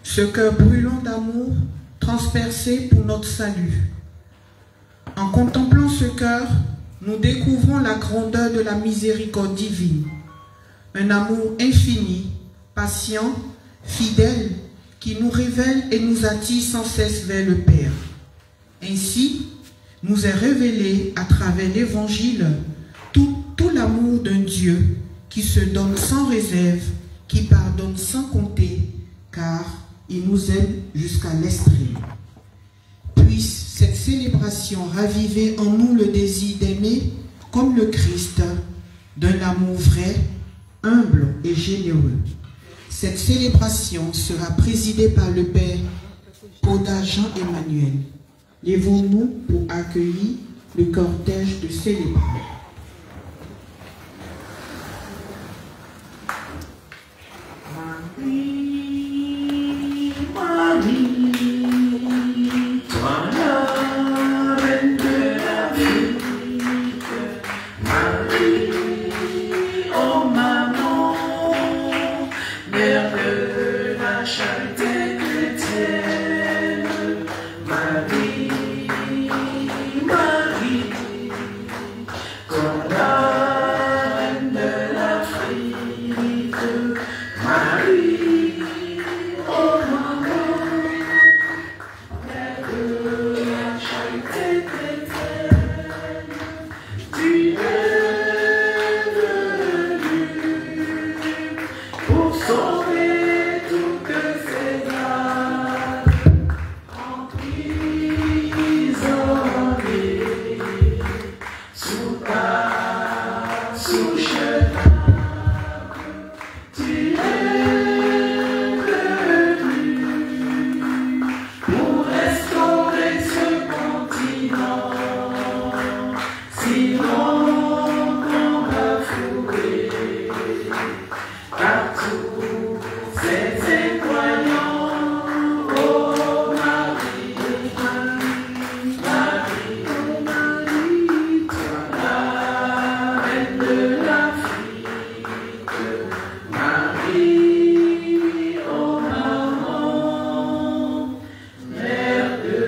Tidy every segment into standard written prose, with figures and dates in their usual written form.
ce cœur brûlant d'amour transpercé pour notre salut. En contemplant ce cœur, nous découvrons la grandeur de la miséricorde divine, un amour infini, patient, fidèle, qui nous révèle et nous attire sans cesse vers le Père. Ainsi, nous est révélé à travers l'Évangile tout l'amour d'un Dieu qui se donne sans réserve, qui pardonne sans compter, car il nous aime jusqu'à l'extrême. Puisse cette célébration raviver en nous le désir d'aimer comme le Christ, d'un amour vrai, humble et généreux. Cette célébration sera présidée par le Père Koda Jean-Emmanuel. Lèvons-nous pour accueillir le cortège de célébrants. Marie, Marie, toi la reine de l'Afrique, Marie, oh maman, mère de la charité chrétienne, Marie, Marie, toi la reine de l'Afrique, Marie, oh maman, mère de la charité chrétienne, tu es venue pour sauver toutes ces âmes emprisonnées sous ta souche d'âme. Tu es venu pour restaurer ce continent, sinon qu'on va fouler partout ces incroyants. Oh Marie, Marie, Marie, oh Marie, toi la reine de l'Afrique, Marie, oh maman, mère de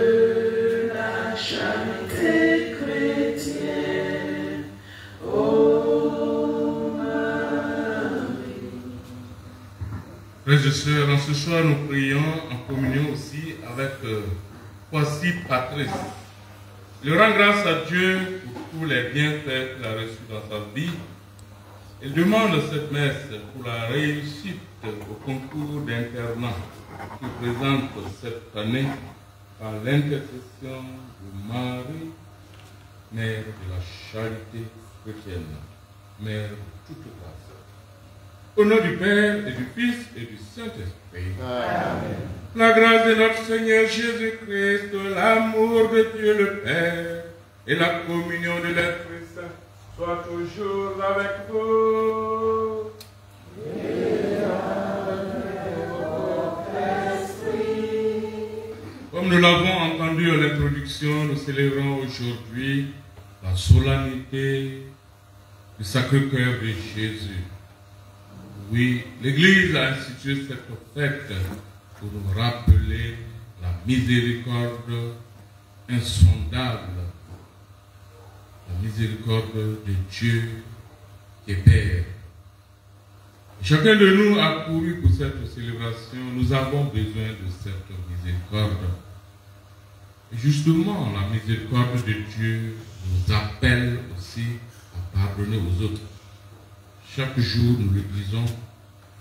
la charité chrétienne, oh Marie. Frères et sœurs, en ce soir, nous prions en communion aussi avec Kwasi Patrice. Il rend grâce à Dieu pour tous les bienfaits qu'il a reçus dans sa vie. Il demande cette messe pour la réussite au concours d'internat qu'il présente cette année par l'intercession de Marie, mère de la charité chrétienne, mère de toute grâce. Au nom du Père et du Fils et du Saint-Esprit. Amen. La grâce de notre Seigneur Jésus-Christ, l'amour de Dieu le Père et la communion de l'Esprit Saint soient toujours avec vous. Comme nous l'avons entendu à l'introduction, nous célébrons aujourd'hui la solennité du Sacré-Cœur de Jésus. Oui, l'Église a institué cette fête pour nous rappeler la miséricorde insondable, la miséricorde de Dieu qui est Père. Chacun de nous a couru pour cette célébration. Nous avons besoin de cette miséricorde. Et justement, la miséricorde de Dieu nous appelle aussi à pardonner aux autres. Chaque jour, nous le disons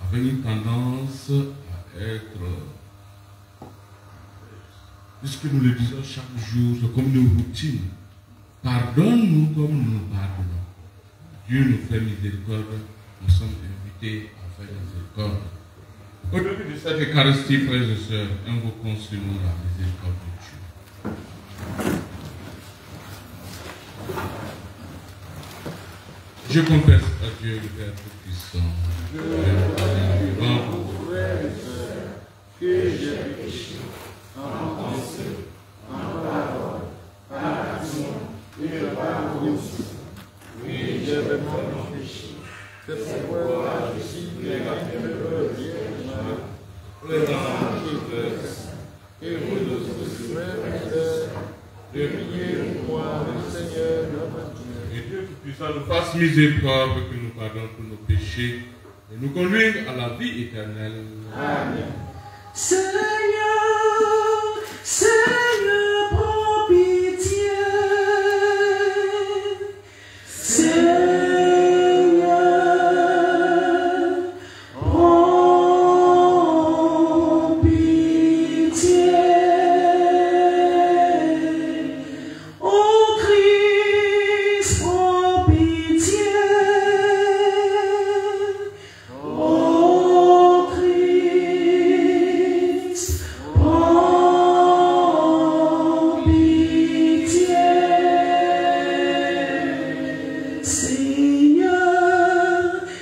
avec une tendance à être, puisque nous le disons chaque jour, c'est comme une routine. Pardonne-nous comme nous nous pardonnons. Dieu nous fait miséricorde, nous sommes invités à faire miséricorde. Au début de cette Eucharistie, frères et sœurs, invoquons sur nous la miséricorde de Dieu. Je confesse à Dieu le Père Tout-Puissant, le Père pour que j'ai péché en pensée, en parole, par action et par omission. Oui, je veux m'en péché. C'est pourquoi je suis gré de Vierge, présent et vous tous serviteurs, de prier pour moi, le Seigneur notre Dieu. Et Dieu Tout-Puissant nous fasse miséricorde, que nous pardonne tous nos péchés et nous conduise à la vie éternelle. Amen. Seigneur, Seigneur, prends pitié. Seigneur, prends pitié. Ô Christ, prends pitié. Ô Christ, prends pitié. Seigneur,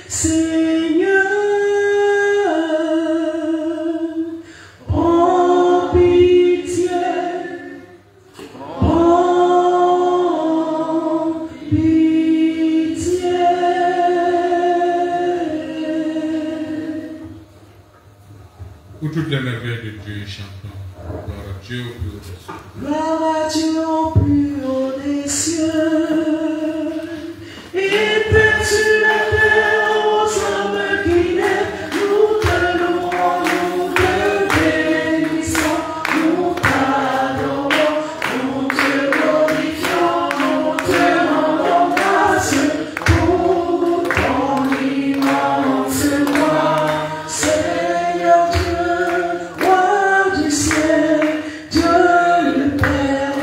Seigneur, prends pitié. Prends pitié. Pour toutes les merveilles de Dieu, chantons. Gloire à Dieu au plus haut des cieux. Gloire à Dieu au plus haut des cieux, et paix sur la terre aux hommes qui naissent. Nous te louons, nous te bénissons, nous t'adorons, nous te glorifions, nous te rendons grâce pour ton immense gloire. Seigneur Dieu, roi du ciel, Dieu le Père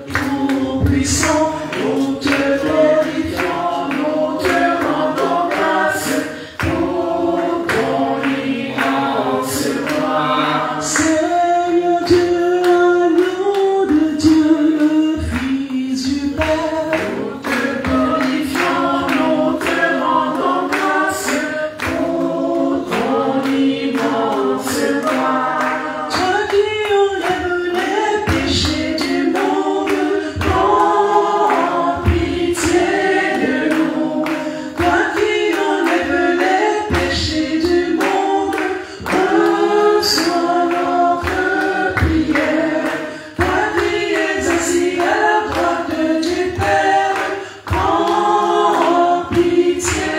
Tout-Puissant, nous te glorifions, nous te rendons grâce pour ton immense gloire. Seigneur Dieu, agneau de Dieu, le Fils du Père, nous te glorifions, nous te rendons grâce pour ton immense gloire. Toi qui enlèves les péchés du monde, prends pitié de nous. Toi qui enlèves les péchés du monde, reçois notre prière. Toi qui es assis à la droite du Père, prends pitié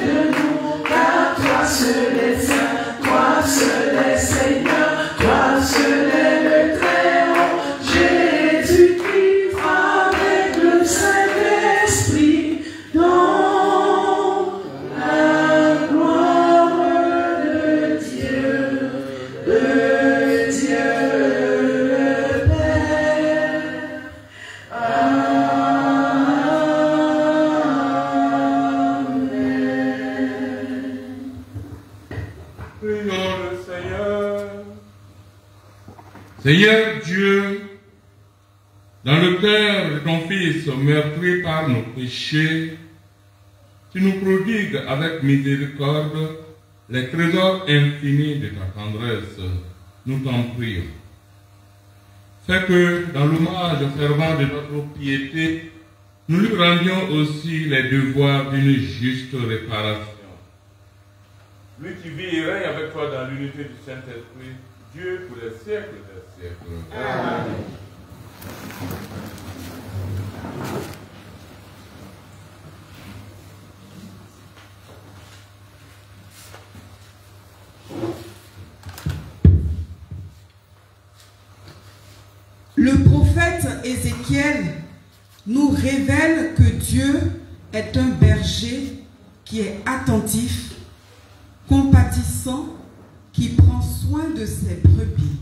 de nous. Car toi seul est saint, toi seul est Seigneur, toi seul est le Très-Haut, Jésus-Christ avec le Saint-Esprit, dans la gloire de Dieu le Père. Amen. Prions le Seigneur. Seigneur Dieu, dans le cœur de ton Fils meurtri par nos péchés, tu nous prodigues avec miséricorde les trésors infinis de ta tendresse. Nous t'en prions. Fais que, dans l'hommage fervent de notre piété, nous lui rendions aussi les devoirs d'une juste réparation. Lui qui vit et règne avec toi dans l'unité du Saint-Esprit, Dieu pour les siècles des siècles. Amen. Le prophète Ézéchiel nous révèle que Dieu est un berger qui est attentif, compatissant, qui prend soin de ses brebis.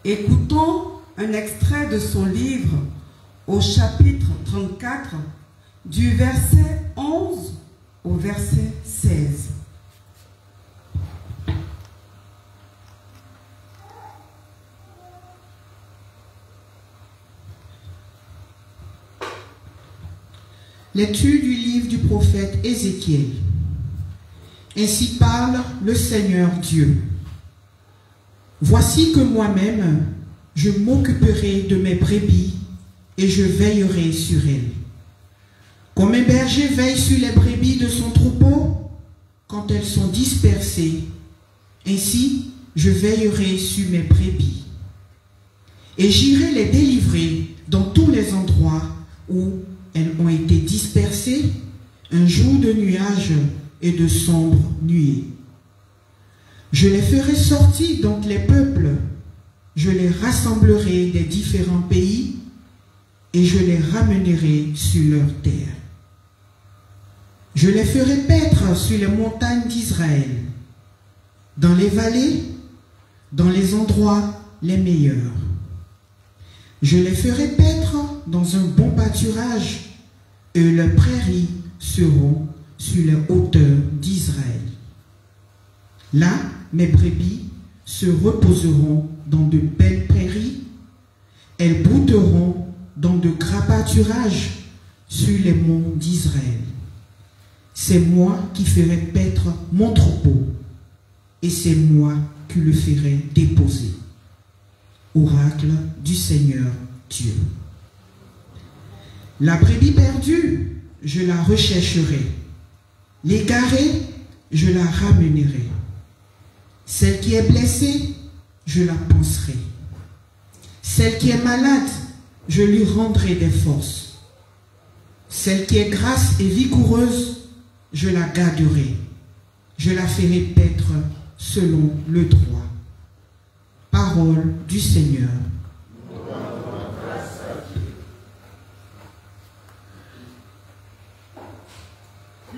Écoutons un extrait de son livre au chapitre 34, du verset 11 au verset 16. Lecture du livre du prophète Ézéchiel. Ainsi parle le Seigneur Dieu. Voici que moi-même, je m'occuperai de mes brebis et je veillerai sur elles. Comme un berger veille sur les brebis de son troupeau quand elles sont dispersées, ainsi je veillerai sur mes brebis. Et j'irai les délivrer dans tous les endroits où elles ont été dispersées, un jour de nuages et de sombres nuées. Je les ferai sortir d'entre les peuples, je les rassemblerai des différents pays et je les ramènerai sur leur terre. Je les ferai paître sur les montagnes d'Israël, dans les vallées, dans les endroits les meilleurs. Je les ferai paître dans un bon pâturage et leurs prairies seront sur les hauteurs d'Israël. Là, mes brebis se reposeront dans de belles prairies, elles brouteront dans de gras pâturages sur les monts d'Israël. C'est moi qui ferai paître mon troupeau, et c'est moi qui le ferai déposer. Oracle du Seigneur Dieu. La brebis perdue, je la rechercherai. L'égarée, je la ramènerai. Celle qui est blessée, je la panserai. Celle qui est malade, je lui rendrai des forces. Celle qui est grasse et vigoureuse, je la garderai. Je la ferai paître selon le droit. Parole du Seigneur.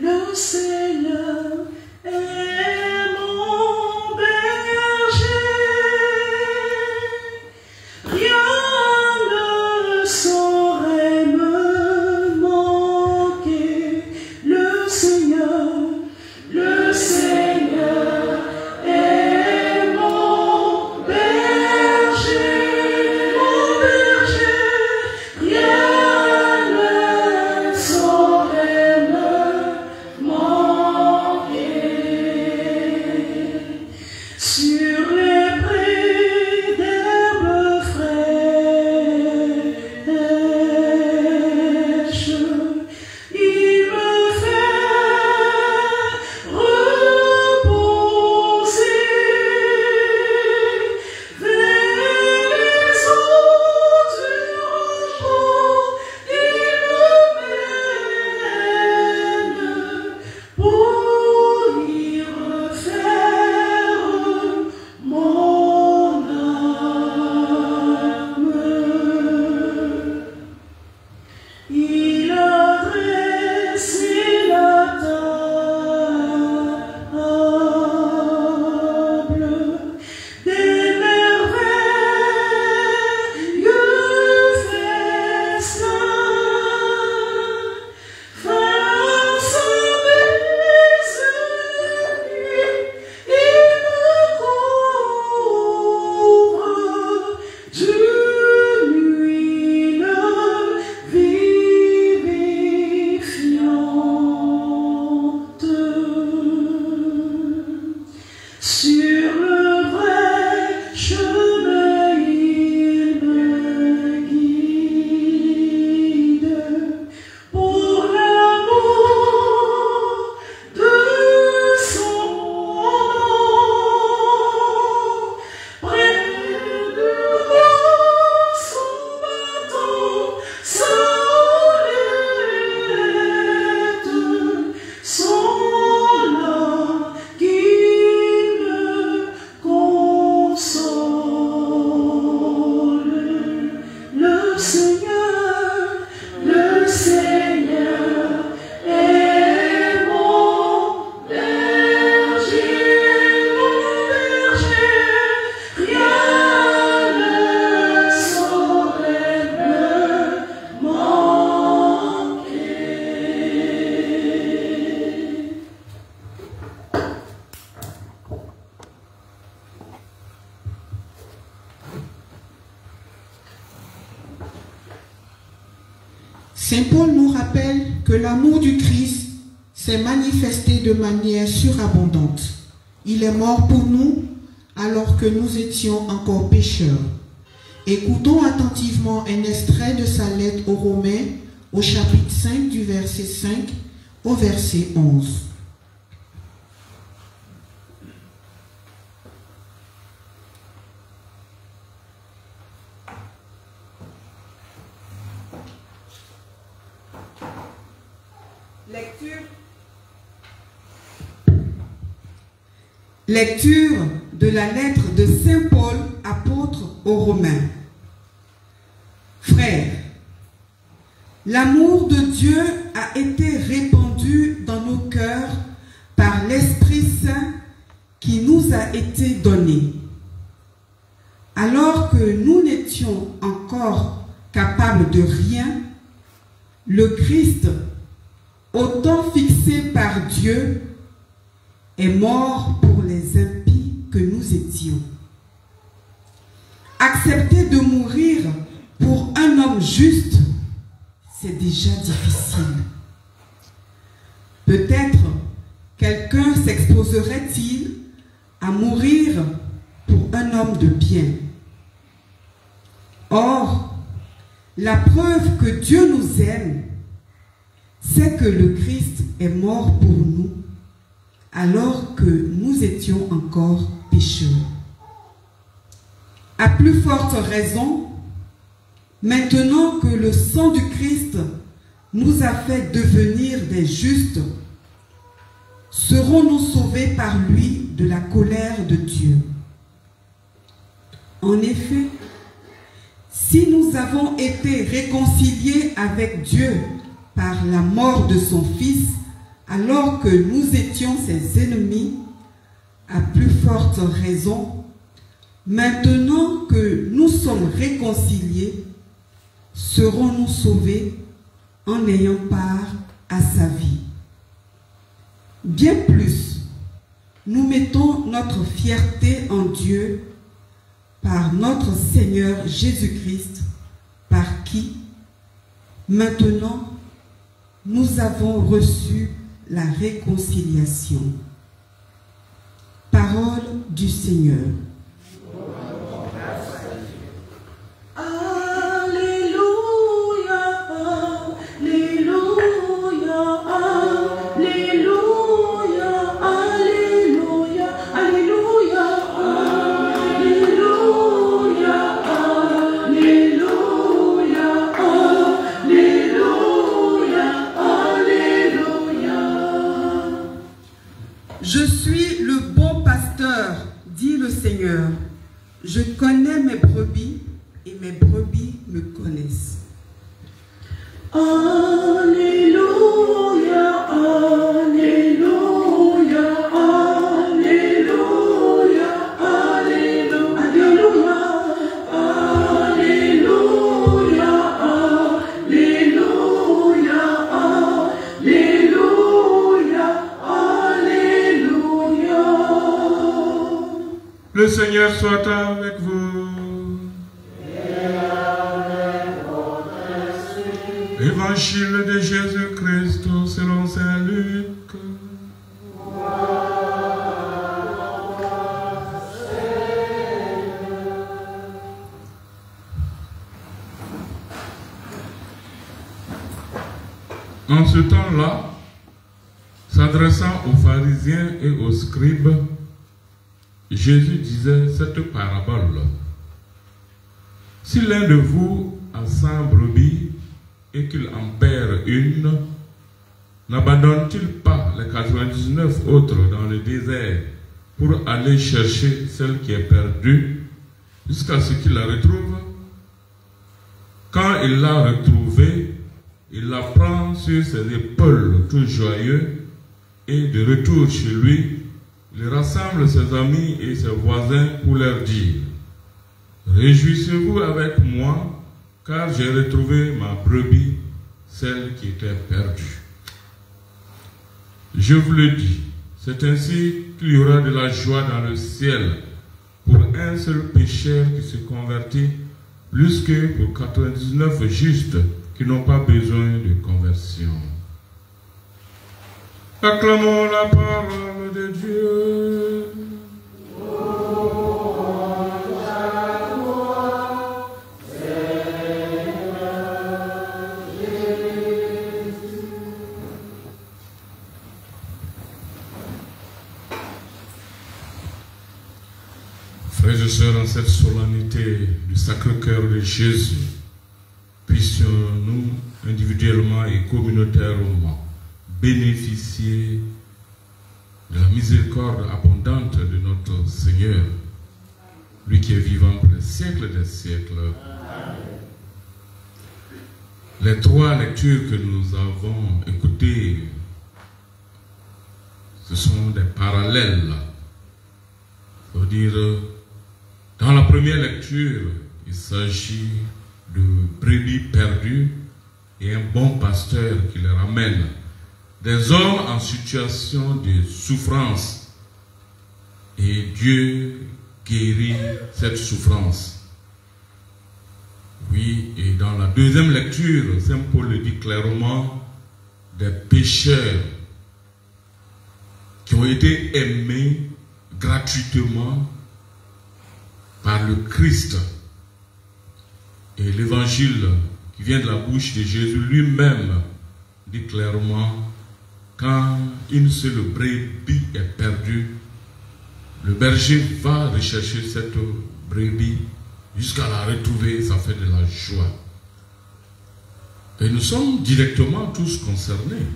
Le Seigneur est mon berger, rien ne saurait me manquer. Le Seigneur est mon berger, rien ne saurait me manquer. Sur les prés d'herbes fraîches, il me fait reposer vers les eaux du repos. Il me mène pour y refaire mon âme. Il a dressé la table des merveilleux festins. Face à mes ennemis, il me couvre d'une huile vivifiante. Sur le vrai chemin, il me guide pour l'amour de son nom. Près de moi, son bâton, sa houlette sont là qui me consolent. Le Seigneur est mon berger, rien ne saurait me manquer. Saint Paul nous rappelle que l'amour du Christ s'est manifesté de manière surabondante. Il est mort pour nous alors que nous étions encore pécheurs. Écoutons attentivement un extrait de sa lettre aux Romains au chapitre 5 du verset 5 au verset 11. Lecture de la lettre de Saint Paul, apôtre aux Romains. Frères, l'amour de Dieu a été répandu dans nos cœurs par l'Esprit Saint qui nous a été donné. Alors que nous n'étions encore capables de rien, le Christ, autant fixé par Dieu, est mort pour les impies que nous étions. Accepter de mourir pour un homme juste, c'est déjà difficile. Peut-être quelqu'un s'exposerait-il à mourir pour un homme de bien. Or, la preuve que Dieu nous aime, c'est que le Christ est mort pour nous, alors que nous étions encore pécheurs. À plus forte raison, maintenant que le sang du Christ nous a fait devenir des justes, serons-nous sauvés par lui de la colère de Dieu. En effet, si nous avons été réconciliés avec Dieu par la mort de son Fils, alors que nous étions ses ennemis, à plus forte raison, maintenant que nous sommes réconciliés, serons-nous sauvés en ayant part à sa vie. Bien plus, nous mettons notre fierté en Dieu par notre Seigneur Jésus-Christ, par qui, maintenant, nous avons reçu la réconciliation. Parole du Seigneur. Je suis le bon pasteur, dit le Seigneur. Je connais mes brebis et mes brebis me connaissent. Alléluia, Alléluia, Alléluia, Alléluia, Alléluia, Alléluia, Alléluia. Le Seigneur soit avec vous. Évangile de Jésus-Christ selon saint Luc. En ce temps-là, s'adressant aux pharisiens et aux scribes, Jésus disait cette parabole. Si l'un de vous a 100 brebis et qu'il en perd une, n'abandonne-t-il pas les 99 autres dans le désert pour aller chercher celle qui est perdue jusqu'à ce qu'il la retrouve? Quand il l'a retrouvée, il la prend sur ses épaules tout joyeux et de retour chez lui, il rassemble ses amis et ses voisins pour leur dire: réjouissez-vous avec moi, car j'ai retrouvé ma brebis, celle qui était perdue. Je vous le dis, c'est ainsi qu'il y aura de la joie dans le ciel pour un seul pécheur qui se convertit, plus que pour 99 justes qui n'ont pas besoin de conversion. Acclamons la parole de Dieu. Frères et sœurs, en cette solennité du Sacré-Cœur de Jésus, puissions-nous individuellement et communautairement bénéficier de la miséricorde abondante de notre Seigneur, lui qui est vivant pour les siècles des siècles. Les trois lectures que nous avons écoutées, ce sont des parallèles. C'est-à-dire, dans la première lecture, il s'agit de brebis perdues et un bon pasteur qui les ramène. Des hommes en situation de souffrance. Et Dieu guérit cette souffrance. Oui, et dans la deuxième lecture, Saint Paul le dit clairement, des pécheurs qui ont été aimés gratuitement par le Christ. Et l'évangile qui vient de la bouche de Jésus lui-même dit clairement, quand une seule brebis est perdue, le berger va rechercher cette brebis jusqu'à la retrouver, ça fait de la joie. Et nous sommes directement tous concernés.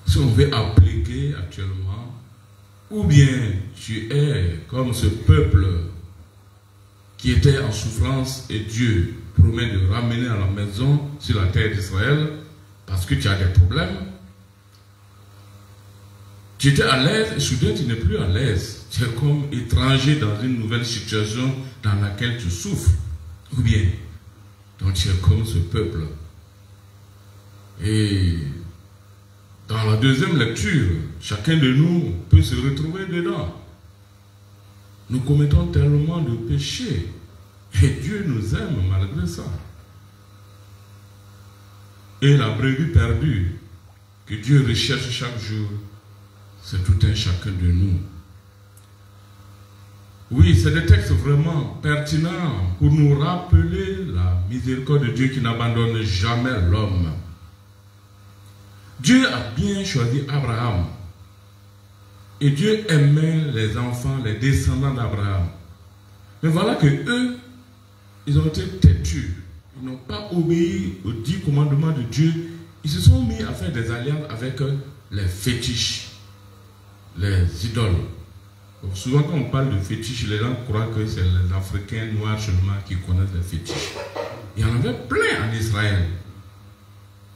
Si on veut appliquer actuellement, ou bien tu es comme ce peuple qui était en souffrance et Dieu promet de ramener à la maison sur la terre d'Israël parce que tu as des problèmes. Tu étais à l'aise et soudain tu n'es plus à l'aise. Tu es comme étranger dans une nouvelle situation dans laquelle tu souffres. Ou bien, donc tu es comme ce peuple. Et dans la deuxième lecture, chacun de nous peut se retrouver dedans. Nous commettons tellement de péchés et Dieu nous aime malgré ça. Et la brebis perdue que Dieu recherche chaque jour, c'est tout un chacun de nous. Oui, c'est des textes vraiment pertinents pour nous rappeler la miséricorde de Dieu qui n'abandonne jamais l'homme. Dieu a bien choisi Abraham. Et Dieu aimait les enfants, les descendants d'Abraham. Mais voilà que eux, ils ont été têtus. Ils n'ont pas obéi aux 10 commandements de Dieu. Ils se sont mis à faire des alliances avec les fétiches, les idoles. Donc souvent quand on parle de fétiches, les gens croient que c'est les Africains noirs seulement qui connaissent les fétiches. Il y en avait plein en Israël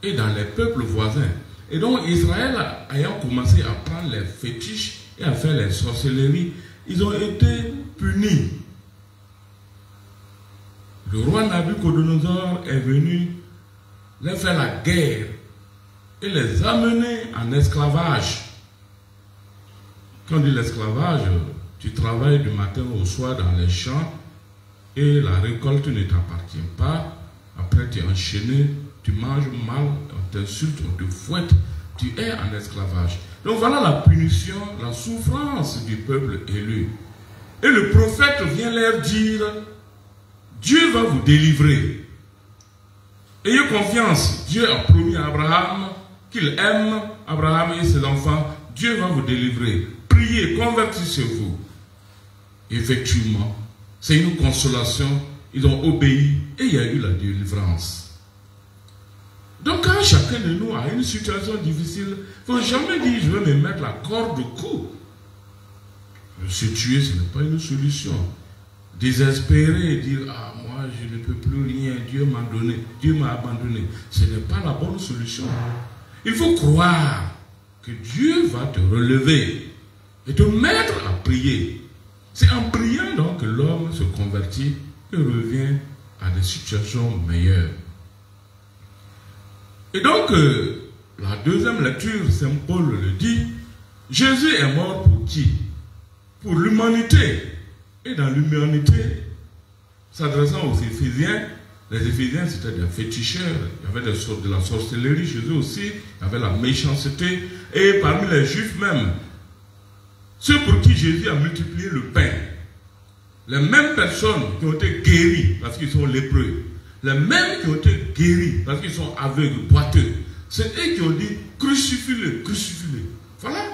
et dans les peuples voisins. Et donc Israël, ayant commencé à prendre les fétiches et à faire les sorcelleries, ils ont été punis. Le roi Nabucodonosor est venu leur faire la guerre et les amener en esclavage. Quand on dit l'esclavage, tu travailles du matin au soir dans les champs et la récolte ne t'appartient pas. Après tu es enchaîné, tu manges mal, on t'insulte, on te fouette, tu es en esclavage. Donc voilà la punition, la souffrance du peuple élu. Et le prophète vient leur dire, Dieu va vous délivrer. Ayez confiance, Dieu a promis à Abraham qu'il aime Abraham et ses enfants, Dieu va vous délivrer. Priez, convertissez-vous. Effectivement, c'est une consolation, ils ont obéi et il y a eu la délivrance. Donc quand chacun de nous a une situation difficile, il ne faut jamais dire je vais me mettre la corde au cou. Se tuer, ce n'est pas une solution. Désespérer et dire ah moi je ne peux plus rien, Dieu m'a donné, Dieu m'a abandonné, ce n'est pas la bonne solution. Il faut croire que Dieu va te relever et te mettre à prier. C'est en priant donc que l'homme se convertit et revient à des situations meilleures. Et donc, la deuxième lecture, Saint Paul le dit, Jésus est mort pour qui? Pour l'humanité. Et dans l'humanité, s'adressant aux Éphésiens, les Éphésiens c'était des féticheurs, il y avait de la sorcellerie chez eux aussi, il y avait la méchanceté, et parmi les Juifs même, ceux pour qui Jésus a multiplié le pain, les mêmes personnes qui ont été guéries parce qu'ils sont lépreux, les mêmes qui ont été guéris parce qu'ils sont aveugles, boiteux, c'est eux qui ont dit crucifie-le, crucifie-le. Voilà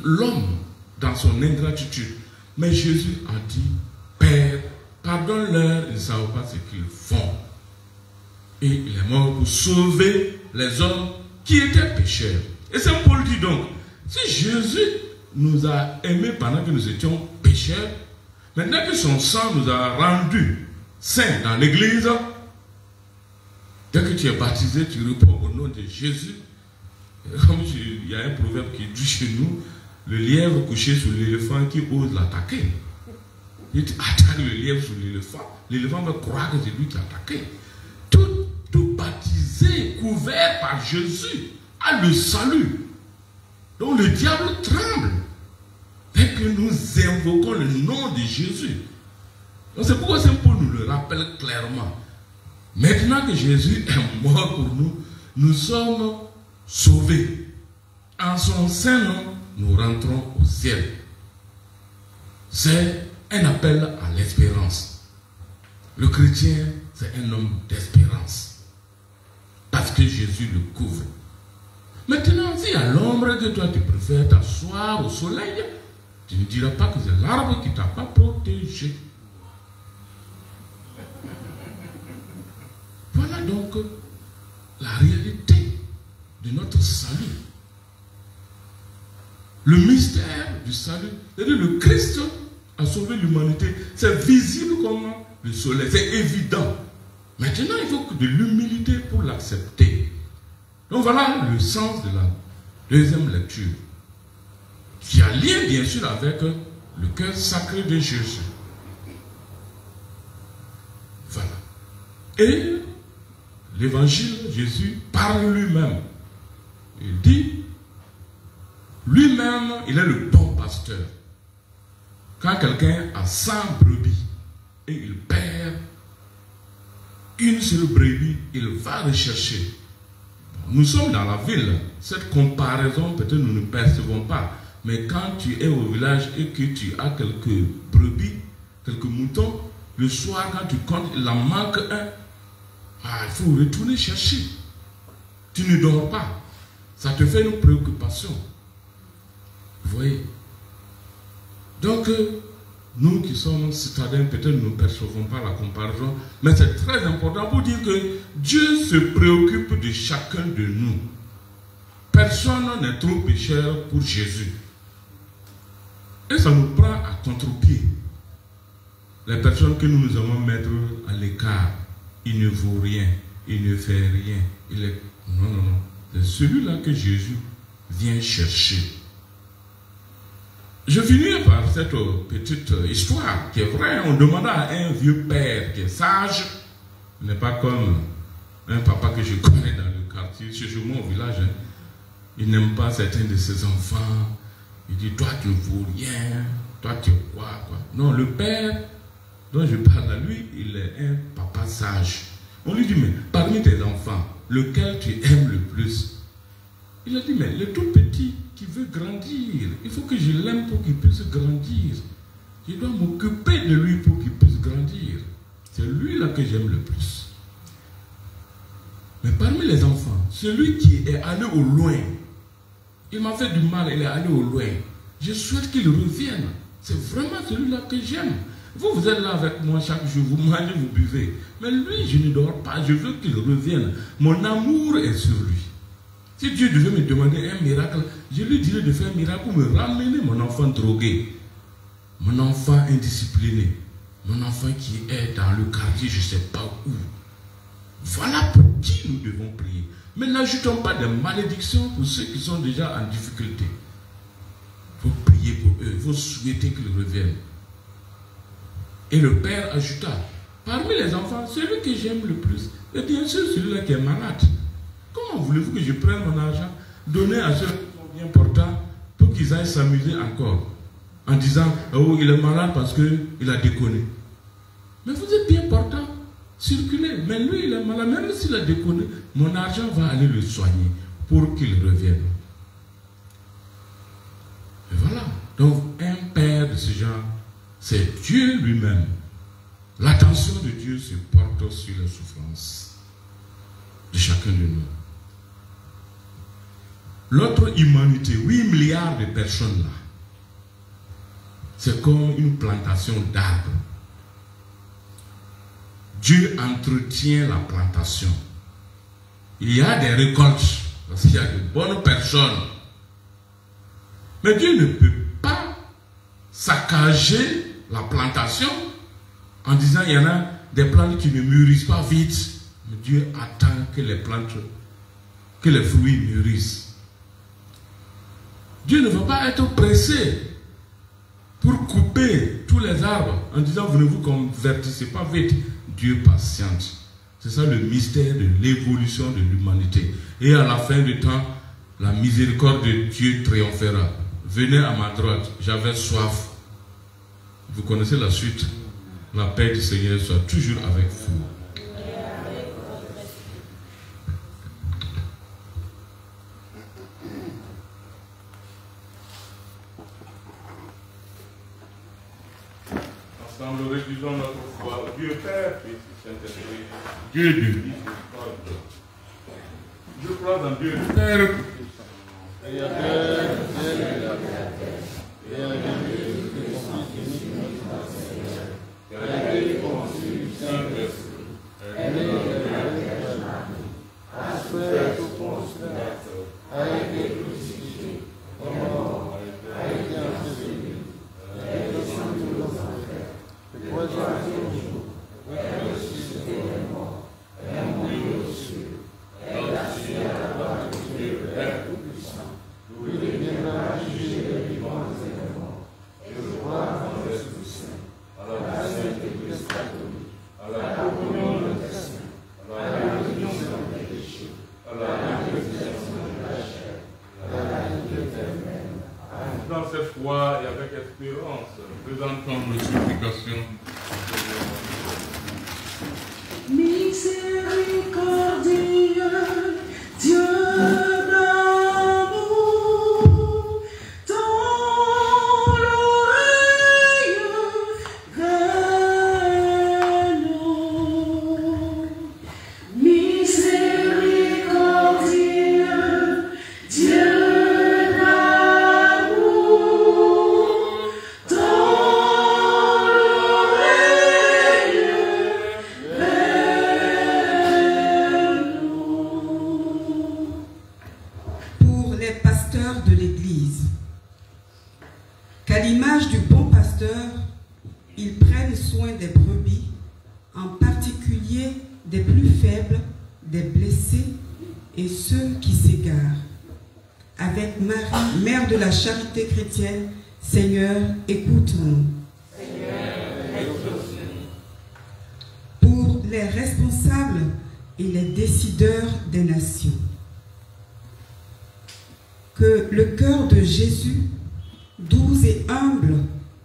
l'homme dans son ingratitude. Mais Jésus a dit, Père, pardonne-leur, ils ne savent pas ce qu'ils font. Et il est mort pour sauver les hommes qui était pécheur. Et Saint Paul dit donc, si Jésus nous a aimés pendant que nous étions pécheurs, maintenant que son sang nous a rendus saints dans l'église, dès que tu es baptisé, tu réponds au nom de Jésus. Comme il y a un proverbe qui dit chez nous, le lièvre couché sur l'éléphant qui ose l'attaquer. Il attaque le lièvre sur l'éléphant va croire que c'est lui qui a attaqué. Tout baptisé, couvert par Jésus, a le salut. Donc le diable tremble dès que nous invoquons le nom de Jésus. Donc c'est pourquoi Saint Paul nous le rappelle clairement. Maintenant que Jésus est mort pour nous, nous sommes sauvés. En son saint nom, nous rentrons au ciel. C'est un appel à l'espérance. Le chrétien, c'est un homme d'espérance. Parce que Jésus le couvre. Maintenant, si à l'ombre que toi tu préfères t'asseoir au soleil, tu ne diras pas que c'est l'arbre qui ne t'a pas protégé. Voilà donc la réalité de notre salut. Le mystère du salut, c'est-à-dire le Christ a sauvé l'humanité. C'est visible comme le soleil, c'est évident. Maintenant, il faut de l'humilité pour l'accepter. Donc voilà le sens de la deuxième lecture, qui a lien bien sûr avec le cœur sacré de Jésus. Voilà. Et l'évangile, Jésus parle lui-même. Il dit, lui-même, il est le bon pasteur. Quand quelqu'un a 100 brebis et il perd une seule brebis, il va rechercher. Nous sommes dans la ville. Cette comparaison, peut-être nous ne percevons pas. Mais quand tu es au village et que tu as quelques brebis, quelques moutons, le soir, quand tu comptes, il en manque un. Il faut retourner chercher. Tu ne dors pas. Ça te fait une préoccupation. Vous voyez? Donc, nous qui sommes citadins, peut-être nous ne percevons pas la comparaison, mais c'est très important pour dire que Dieu se préoccupe de chacun de nous. Personne n'est trop pécheur pour Jésus. Et ça nous prend à contre-pied. Les personnes que nous nous allons mettre à l'écart, il ne vaut rien, il ne fait rien. Non. C'est celui-là que Jésus vient chercher. Je finis par cette petite histoire qui est vraie. On demanda à un vieux père qui est sage, il n'est pas comme un papa que je connais dans le quartier, chez moi au village. Il n'aime pas certains de ses enfants. Il dit, toi tu ne vaux rien, toi tu es quoi. Non, le père dont je parle à lui, il est un papa sage. On lui dit, mais parmi tes enfants, lequel tu aimes le plus? Il a dit, mais le tout petit qui veut grandir, il faut que je l'aime pour qu'il puisse grandir. Je dois m'occuper de lui pour qu'il puisse grandir. C'est lui-là que j'aime le plus. Mais parmi les enfants, celui qui est allé au loin, il m'a fait du mal, il est allé au loin. Je souhaite qu'il revienne. C'est vraiment celui-là que j'aime. Vous êtes là avec moi chaque jour, vous mangez, vous buvez. Mais lui, je ne dors pas, je veux qu'il revienne. Mon amour est sur lui. Si Dieu devait me demander un miracle, je lui dirais de faire un miracle pour me ramener mon enfant drogué, mon enfant indiscipliné, mon enfant qui est dans le quartier, je ne sais pas où. Voilà pour qui nous devons prier. Mais n'ajoutons pas de malédictions pour ceux qui sont déjà en difficulté. Il faut prier pour eux, il faut souhaiter qu'ils reviennent. Et le père ajouta, parmi les enfants, celui que j'aime le plus, et bien sûr celui-là qui est malade. Comment voulez-vous que je prenne mon argent, donner à ceux qui sont bien portants, pour qu'ils aillent s'amuser encore, en disant, oh il est malade parce qu'il a déconné. Mais vous êtes bien portant, circulez, mais lui il est malade, même s'il a déconné, mon argent va aller le soigner, pour qu'il revienne. Et voilà, donc un père de ce genre, c'est Dieu lui-même. L'attention de Dieu se porte sur les souffrances de chacun de nous. L'autre humanité, 8 milliards de personnes là, c'est comme une plantation d'arbres. Dieu entretient la plantation. Il y a des récoltes Parce qu'il y a de bonnes personnes. Mais Dieu ne peut pas saccager la plantation en disant il y en a des plantes qui ne mûrissent pas vite. Mais Dieu attend que les plantes, que les fruits mûrissent. Dieu ne va pas être pressé pour couper tous les arbres en disant vous ne vous convertissez pas vite. Dieu patiente. C'est ça le mystère de l'évolution de l'humanité. Et à la fin du temps, la miséricorde de Dieu triomphera. Venez à ma droite, j'avais soif. Vous connaissez la suite. La paix du Seigneur soit toujours avec vous. Ensemble, réduisons notre foi. Dieu Père, Fils et Saint-Esprit, Dieu de miséricorde. Je crois en Dieu Père, dans cette foi et avec espérance, présentons nos supplications. Miséricordieux, Dieu d'amour, dans l'oreille grêle. Miséricordieux, Dieu d'amour, dans l'oreille Pour les pasteurs de l'Église, qu'à l'image du bon pasteur, ils prennent soin des brebis, en particulier des plus faibles, des blessés et ceux qui s'égarent. Avec Marie, Mère de la charité chrétienne, Seigneur, écoute-nous. Pour les responsables et les décideurs des nations, que le cœur de Jésus, doux et humble,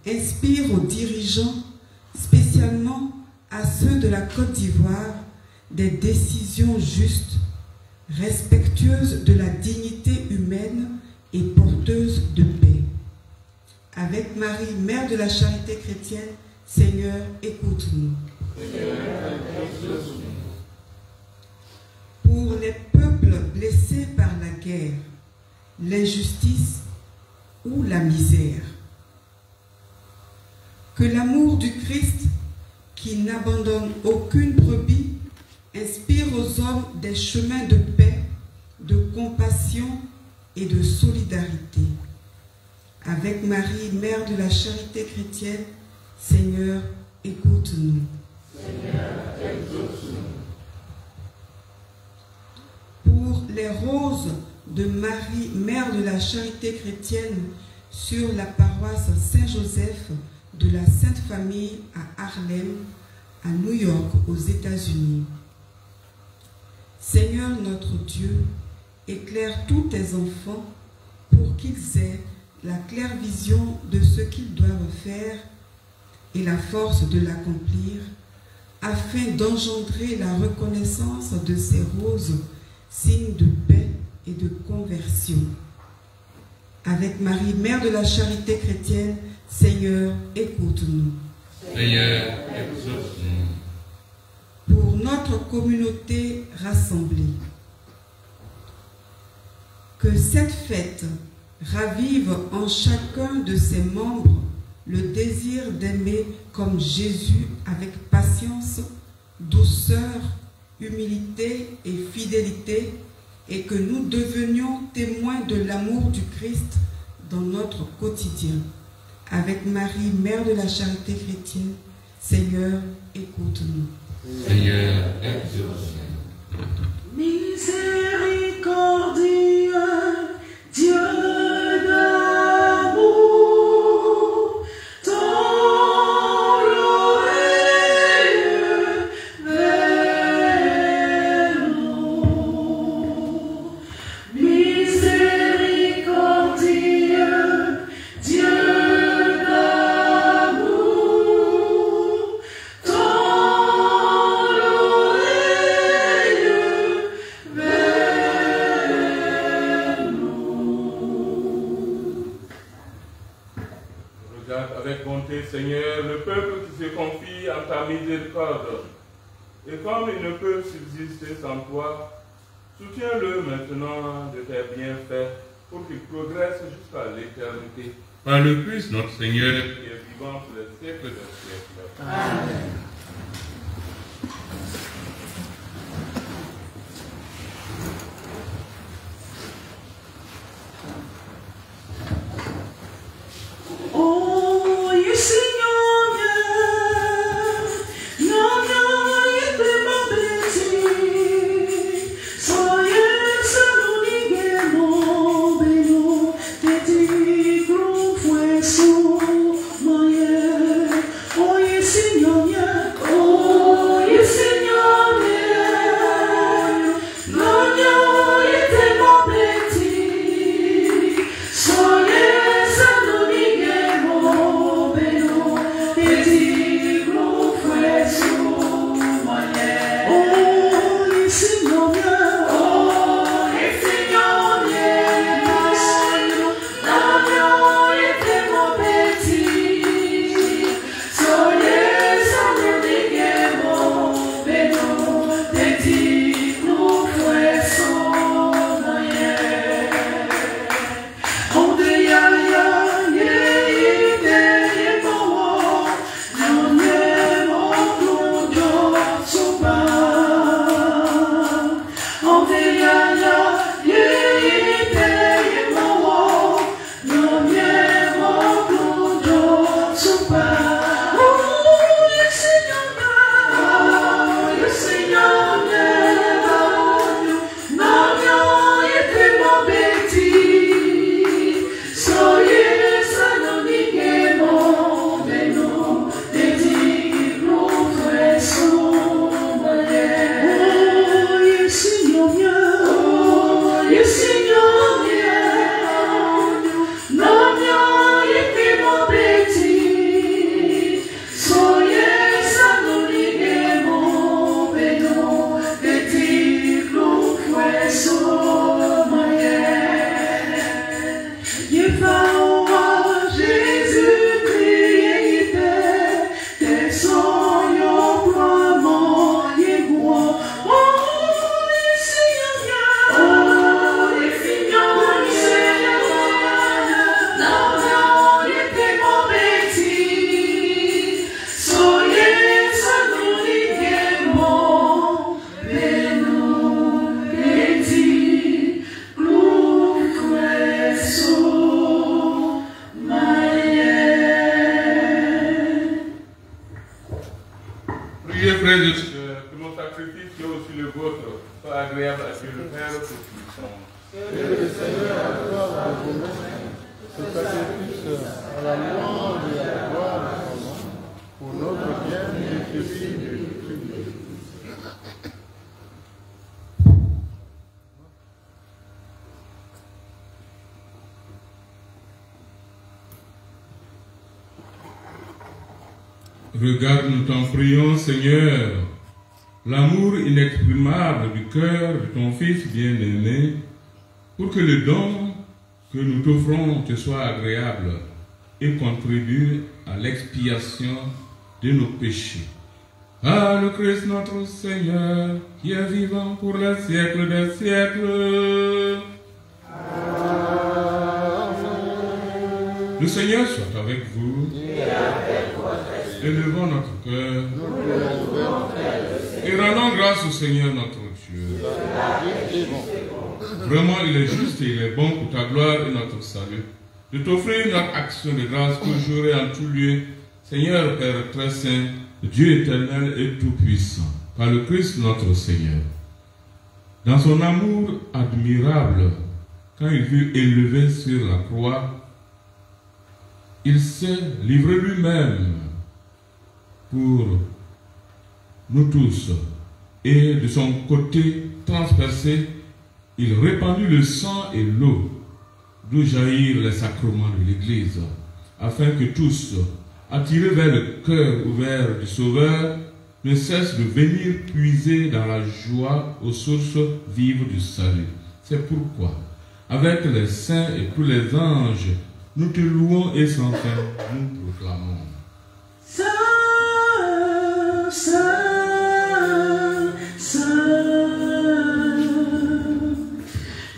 inspire aux dirigeants, spécialement à ceux de la Côte d'Ivoire, des décisions justes, respectueuses de la dignité humaine et porteuses de paix. Avec Marie, Mère de la charité chrétienne, Seigneur, écoute-nous. Pour les peuples blessés par la guerre, l'injustice ou la misère, que l'amour du Christ, qui n'abandonne aucune brebis, inspire aux hommes des chemins de paix, de compassion et de solidarité. Avec Marie, Mère de la charité chrétienne, Seigneur, écoute-nous. Pour les roses de Marie, Mère de la charité chrétienne, sur la paroisse Saint-Joseph de la Sainte Famille à Harlem, à New York, aux États-Unis. Seigneur notre Dieu, éclaire tous tes enfants pour qu'ils aient la claire vision de ce qu'ils doivent faire et la force de l'accomplir, afin d'engendrer la reconnaissance de ces roses, signe de paix et de conversion. Avec Marie, Mère de la charité chrétienne, Seigneur, écoute-nous. Seigneur, exauce-nous. Pour notre communauté rassemblée, que cette fête ravive en chacun de ses membres le désir d'aimer comme Jésus avec patience, douceur, humilité et fidélité, et que nous devenions témoins de l'amour du Christ dans notre quotidien. Avec Marie, Mère de la Charité chrétienne, Seigneur, écoute-nous. Seigneur, exauce. Miséricordieux, Dieu d'amour, tends l'oreille vers nous. Miséricordieux, Dieu d'amour, tends l'oreille vers nous. Regarde avec bonté, Seigneur, le peuple qui se confie à ta miséricorde. Et comme il ne peut subsister sans toi, soutiens-le maintenant de tes bienfaits pour qu'il progresse jusqu'à l'éternité. Par le Christ notre Seigneur. Qui est vivant pour les siècles des siècles. Amen. Oh, you Signore, non, io te m'abiti, soyez salunigemo, beno, te ti grufue su, moye, oh, you Signore, non, io te m'abiti, soyez salunigemo, beno, te ti grufue su, moye, oh, you Signore, non, io te m'abiti, soyez salunigemo, beno, te ti grufue su, moye. Priez, frères et sœurs. Que mon sacrifice, qui est aussi le vôtre, soit agréable à Dieu le Père Tout-Puissant. Que le Seigneur accorde à vous-même ce sacrifice à la louange et à la gloire de son nom, pour notre bien et celui de Jésus-Christ. Regarde, nous t'en prions, Seigneur, l'amour inexprimable du cœur de ton Fils bien-aimé, pour que le don que nous t'offrons te soit agréable et contribue à l'expiation de nos péchés. Par le Christ notre Seigneur, qui est vivant pour les siècles des siècles. Le Seigneur soit avec vous. Élevons notre cœur et rendons grâce au Seigneur notre Dieu. Vraiment, il est juste et il est bon pour ta gloire et notre salut, de t'offrir notre action de grâce pour jurer en tout lieu, Seigneur Père très saint, Dieu éternel et tout-puissant, par le Christ notre Seigneur. Dans son amour admirable, quand il fut élevé sur la croix, il s'est livré lui-même pour nous tous, et de son côté transpercé, il répandit le sang et l'eau, d'où jaillirent les sacrements de l'Église, afin que tous, attirés vers le cœur ouvert du Sauveur, ne cessent de venir puiser dans la joie aux sources vives du salut. C'est pourquoi, avec les saints et tous les anges, nous te louons et sans fin, nous proclamons. Saint, Saint, Saint,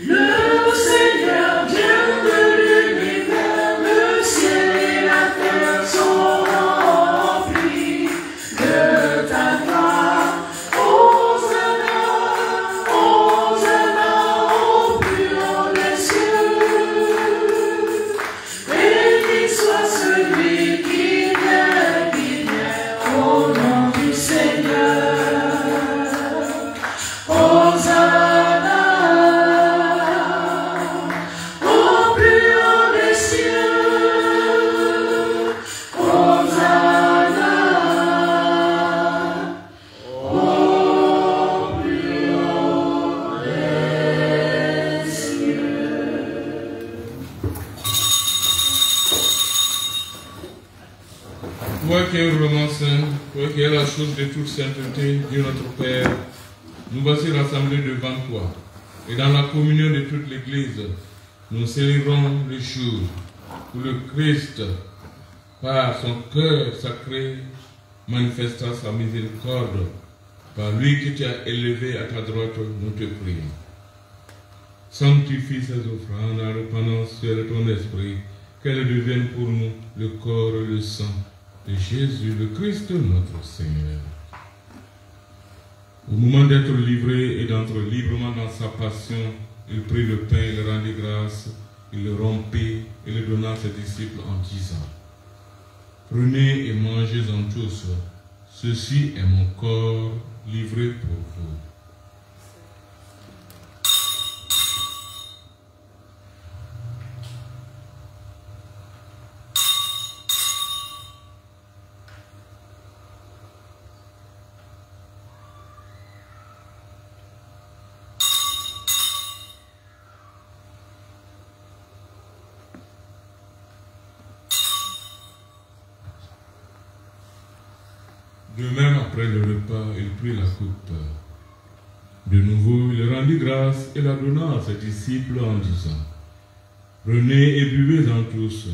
le Seigneur Dieu de l'univers, le ciel et la terre sont remplis de ta gloire. Hosanna, Hosanna au plus haut des cieux. Béni soit celui qui vient au nom du Seigneur. Hosanna au plus haut des cieux. Hosanna au plus haut des cieux. Toi qui es vraiment saint, toi qui es la source de toute sainteté, Dieu notre Père, nous voici rassemblés devant toi. Et dans la communion de toute l'Église, nous célébrons le jour où le Christ, par son cœur sacré, manifestera sa miséricorde. Par lui qui t'a élevé à ta droite, nous te prions. Sanctifie ces offrandes en répandant sur ton esprit, qu'elles deviennent pour nous le corps et le sang de Jésus, le Christ, notre Seigneur. Au moment d'être livré et d'entrer librement dans sa passion, il prit le pain, il rendit grâce, il le rompit et le donna à ses disciples en disant: Prenez et mangez-en tous, ceci est mon corps livré pour vous. De même, après le repas, il prit la coupe. De nouveau, il rendit grâce et la donna à ses disciples en disant: Prenez et buvez-en tous,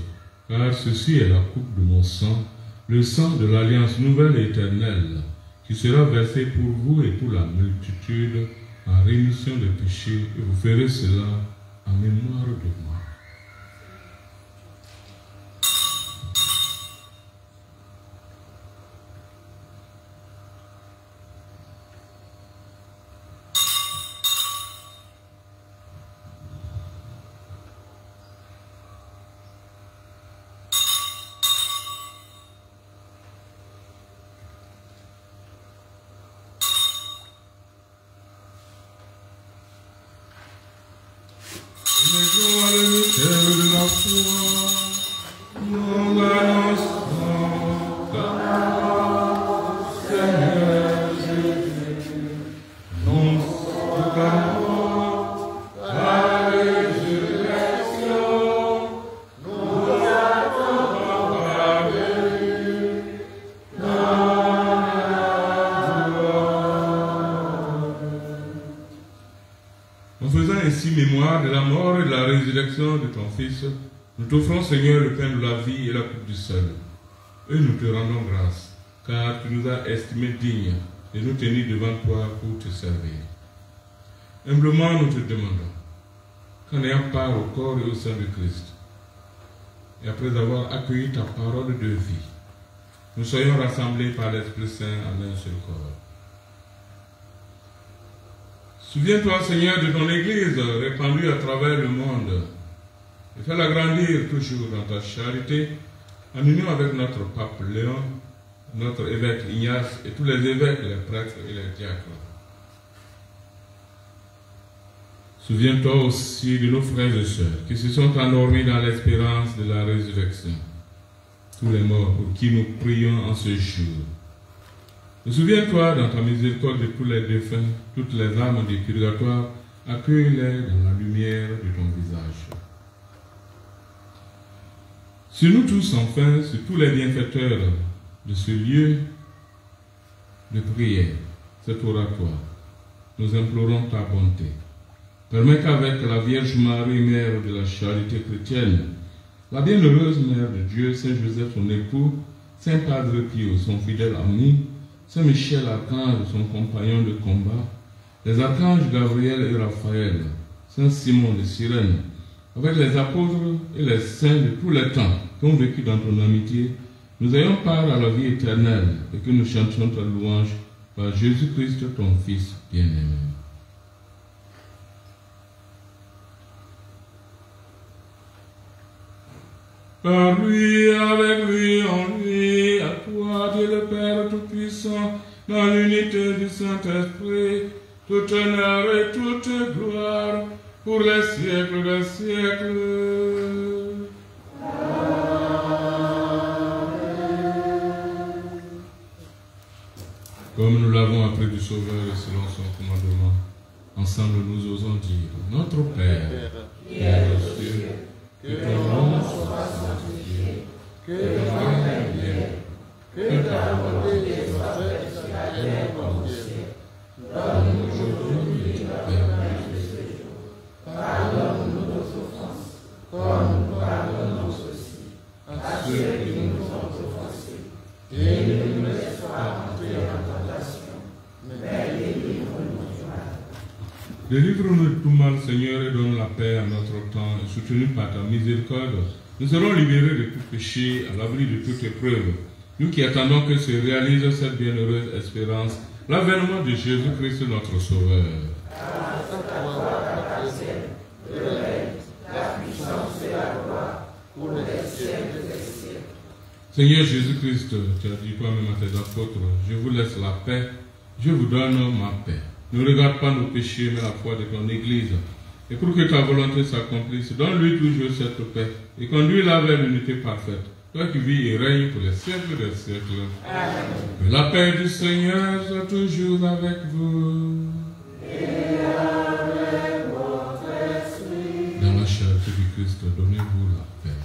car ceci est la coupe de mon sang, le sang de l'alliance nouvelle et éternelle, qui sera versé pour vous et pour la multitude en rémission des péchés, et vous ferez cela en mémoire de moi. De ton Fils, nous t'offrons, Seigneur, le pain de la vie et la coupe du salut. Et nous te rendons grâce, car tu nous as estimés dignes de nous tenir devant toi pour te servir. Humblement, nous te demandons qu'en ayant part au corps et au sang de Christ, et après avoir accueilli ta parole de vie, nous soyons rassemblés par l'Esprit Saint en un seul corps. Souviens-toi, Seigneur, de ton Église répandue à travers le monde. Et fais-la grandir toujours dans ta charité, en union avec notre pape Léon, notre évêque Ignace et tous les évêques, les prêtres et les diacres. Souviens-toi aussi de nos frères et sœurs qui se sont endormis dans l'espérance de la résurrection. Tous les morts pour qui nous prions en ce jour. Et souviens-toi dans ta miséricorde de tous les défunts, toutes les âmes du purgatoire, accueille-les dans la lumière de ton visage. Sur nous tous, enfin, sur tous les bienfaiteurs de ce lieu de prière, cet oratoire, nous implorons ta bonté. Permets qu'avec la Vierge Marie, mère de la charité chrétienne, la bienheureuse mère de Dieu, Saint Joseph, son époux, Saint Padre Pio, son fidèle ami, Saint Michel, archange, son compagnon de combat, les archanges Gabriel et Raphaël, Saint Simon de Cyrène, avec les apôtres et les saints de tous les temps qui ont vécu dans ton amitié, nous ayons part à la vie éternelle et que nous chantions ta louange par Jésus-Christ, ton Fils bien-aimé. Par lui, avec lui, en lui, à toi, Dieu le Père Tout-Puissant, dans l'unité du Saint-Esprit, tout honneur et toute gloire, pour les siècles des siècles. Comme nous l'avons appris du Sauveur et selon son commandement, ensemble nous osons dire, notre Père, qui es aux cieux, que ton nom soit sanctifié, que ton règne vienne, que ta volonté soit faite sur la terre comme au ciel. Donne-nous aujourd'hui notre pain de ce jour. Pardonne-nous nos offenses, comme nous pardonnons aussi à ceux qui nous ont offensés. Et ne nous laisse pas entrer en tentation, mais délivre-nous du mal. Délivre-nous de tout mal, Seigneur, et donne la paix à notre temps, et soutenus par ta miséricorde, nous serons libérés de tout péché, à l'abri de toute épreuve. Nous qui attendons que se réalise cette bienheureuse espérance, l'avènement de Jésus-Christ, notre Sauveur. Seigneur Jésus-Christ, tu as dit toi-même à tes apôtres, je vous laisse la paix, je vous donne ma paix. Ne regarde pas nos péchés, mais la foi de ton Église. Et pour que ta volonté s'accomplisse, donne-lui toujours cette paix et conduis-la vers l'unité parfaite. Toi qui vis et règnes pour les siècles des siècles. Amen. Que la paix du Seigneur soit toujours avec vous. Et avec votre esprit. Dans la charité du Christ, donnez-vous la paix.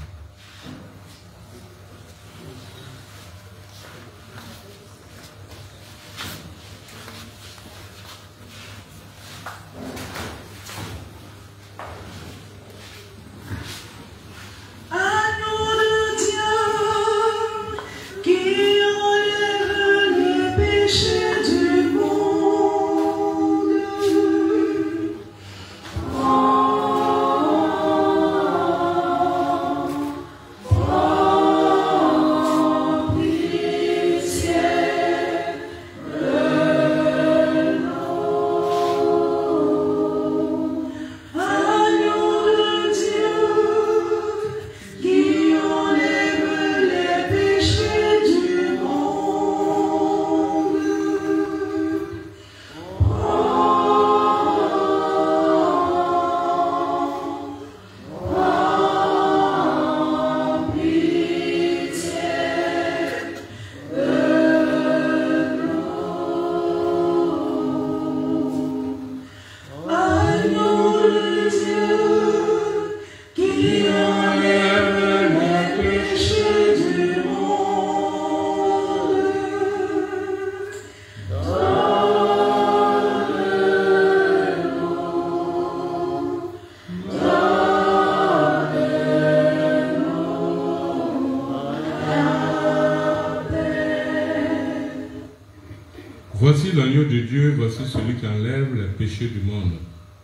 Voici l'agneau de Dieu, voici celui qui enlève les péchés du monde.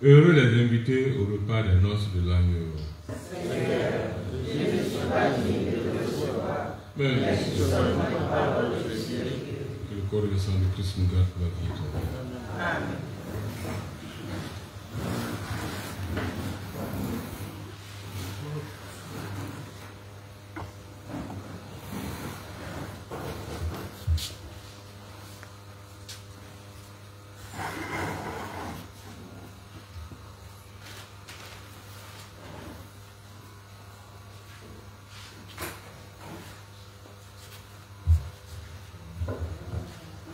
Heureux les invités au repas des noces de l'agneau. Seigneur, je ne suis pas digne de le recevoir, mais si seulement une parole de vérité. Que le corps et le sang de Christ nous garde pour la vie éternelle. Amen.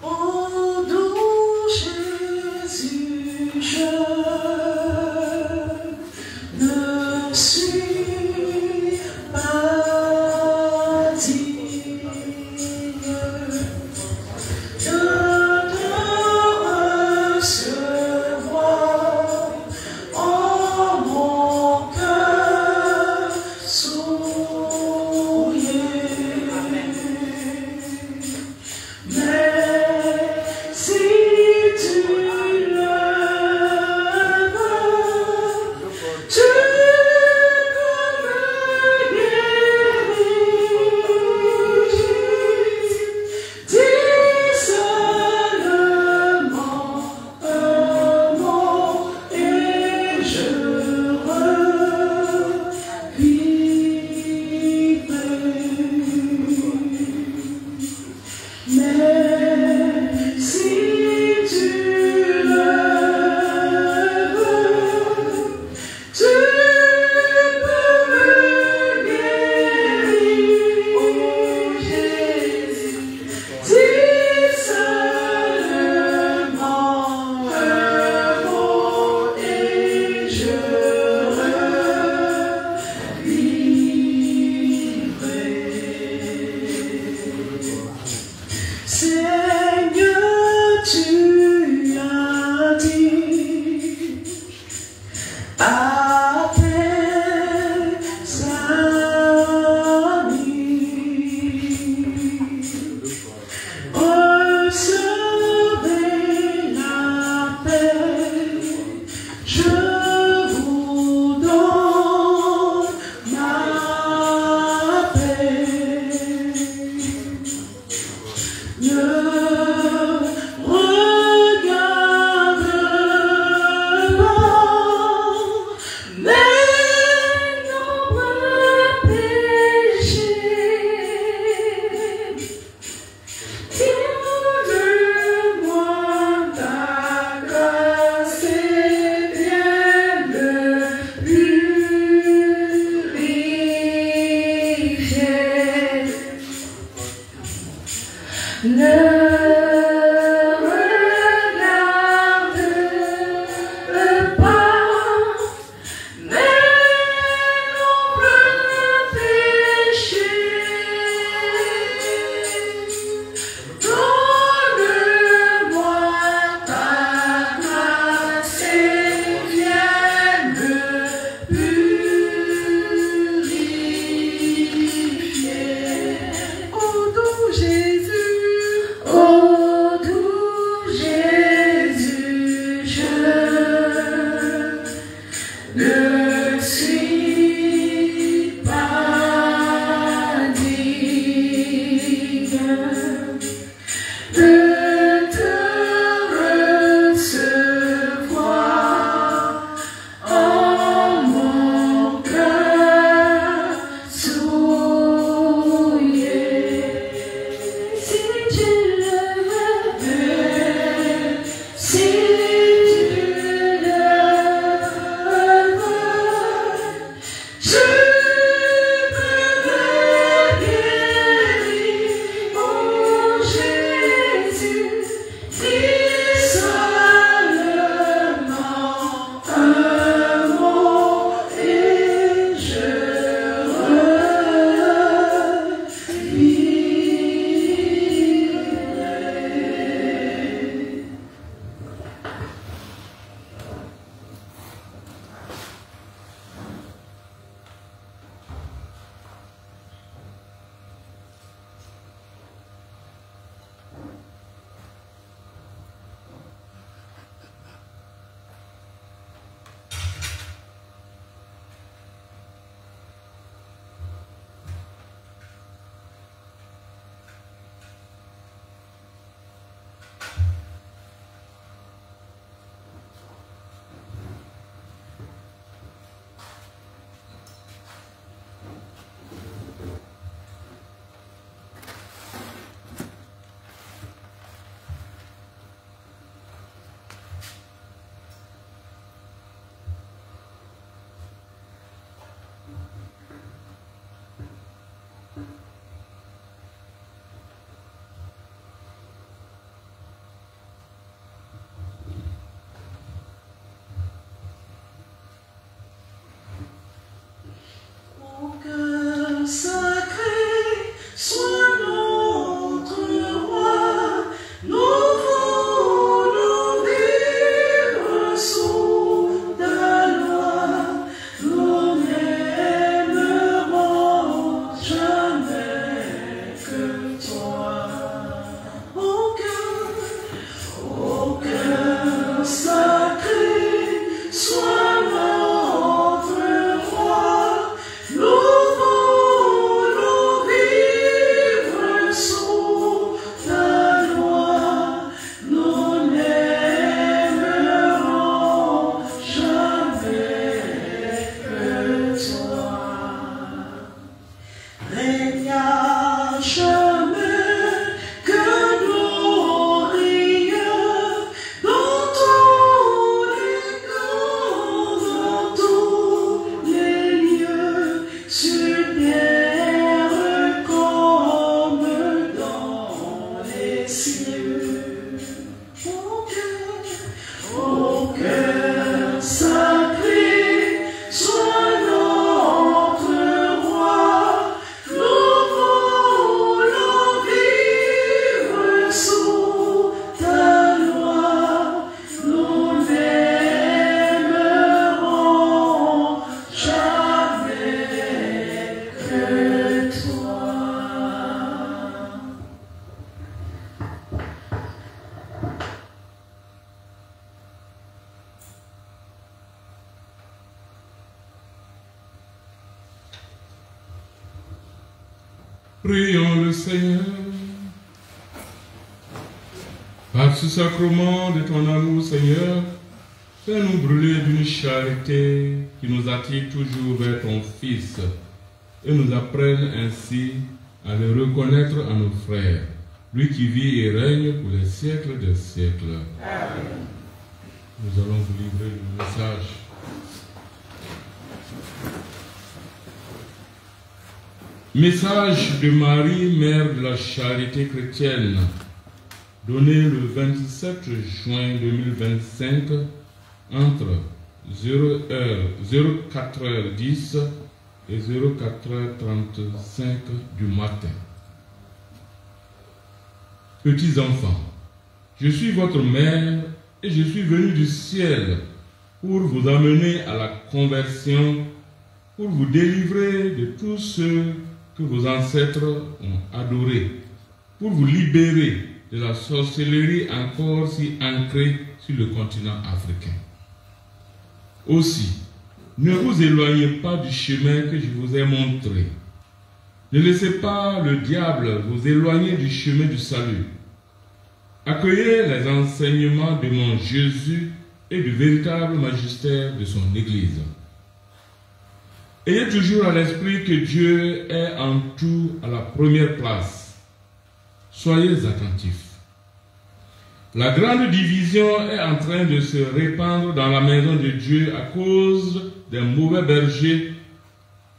Ô doux Jésus, je ne suis pas digne de te recevoir en mon cœur souillé. Mais si tu le veux, tu peux me guérir. Dis seulement un mot et je revivrai. Mais si tu le veux, tu peux me guérir. Oh Jésus, dis seulement un mot et je revivrai. Seigneur, tu as dit à tes amis, recevez la paix, je vous donne ma paix. Ne regarde pas mes nombreux péchés. Donne-moi ta grâce et viens me purifier. Ne regarde pas mes nombreux péchés. Donne-moi ta grâce et viens me purifier. Oh doux Jésus, oh Prions le Seigneur. Par ce sacrement de ton amour, Seigneur, fais-nous brûler d'une charité qui nous attire toujours vers ton Fils et nous apprenne ainsi à le reconnaître en nos frères, lui qui vit et règne pour les siècles des siècles. Amen. Nous allons vous livrer le message. Message de Marie, Mère de la Charité chrétienne, donné le 27 juin 2025 entre 04h10 et 04h35 du matin. Petits enfants, je suis votre mère et je suis venu du ciel pour vous amener à la conversion, pour vous délivrer de tous ceux que vos ancêtres ont adoré, pour vous libérer de la sorcellerie encore si ancrée sur le continent africain. Aussi, ne vous éloignez pas du chemin que je vous ai montré. Ne laissez pas le diable vous éloigner du chemin du salut. Accueillez les enseignements de mon Jésus et du véritable magistère de son Église. Ayez toujours à l'esprit que Dieu est en tout à la première place. Soyez attentifs. La grande division est en train de se répandre dans la maison de Dieu à cause des mauvais bergers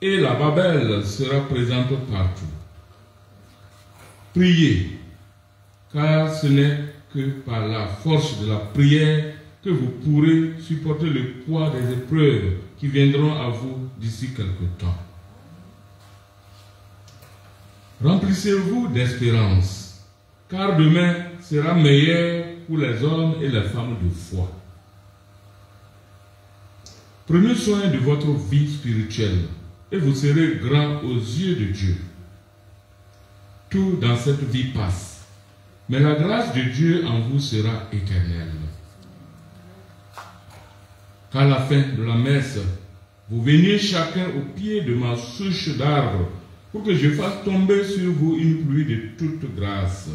et la Babel sera présente partout. Priez, car ce n'est que par la force de la prière que vous pourrez supporter le poids des épreuves qui viendront à vous d'ici quelque temps. Remplissez-vous d'espérance, car demain sera meilleur pour les hommes et les femmes de foi. Prenez soin de votre vie spirituelle et vous serez grand aux yeux de Dieu. Tout dans cette vie passe, mais la grâce de Dieu en vous sera éternelle. Qu'à la fin de la messe, vous veniez chacun au pied de ma souche d'arbre pour que je fasse tomber sur vous une pluie de toute grâce.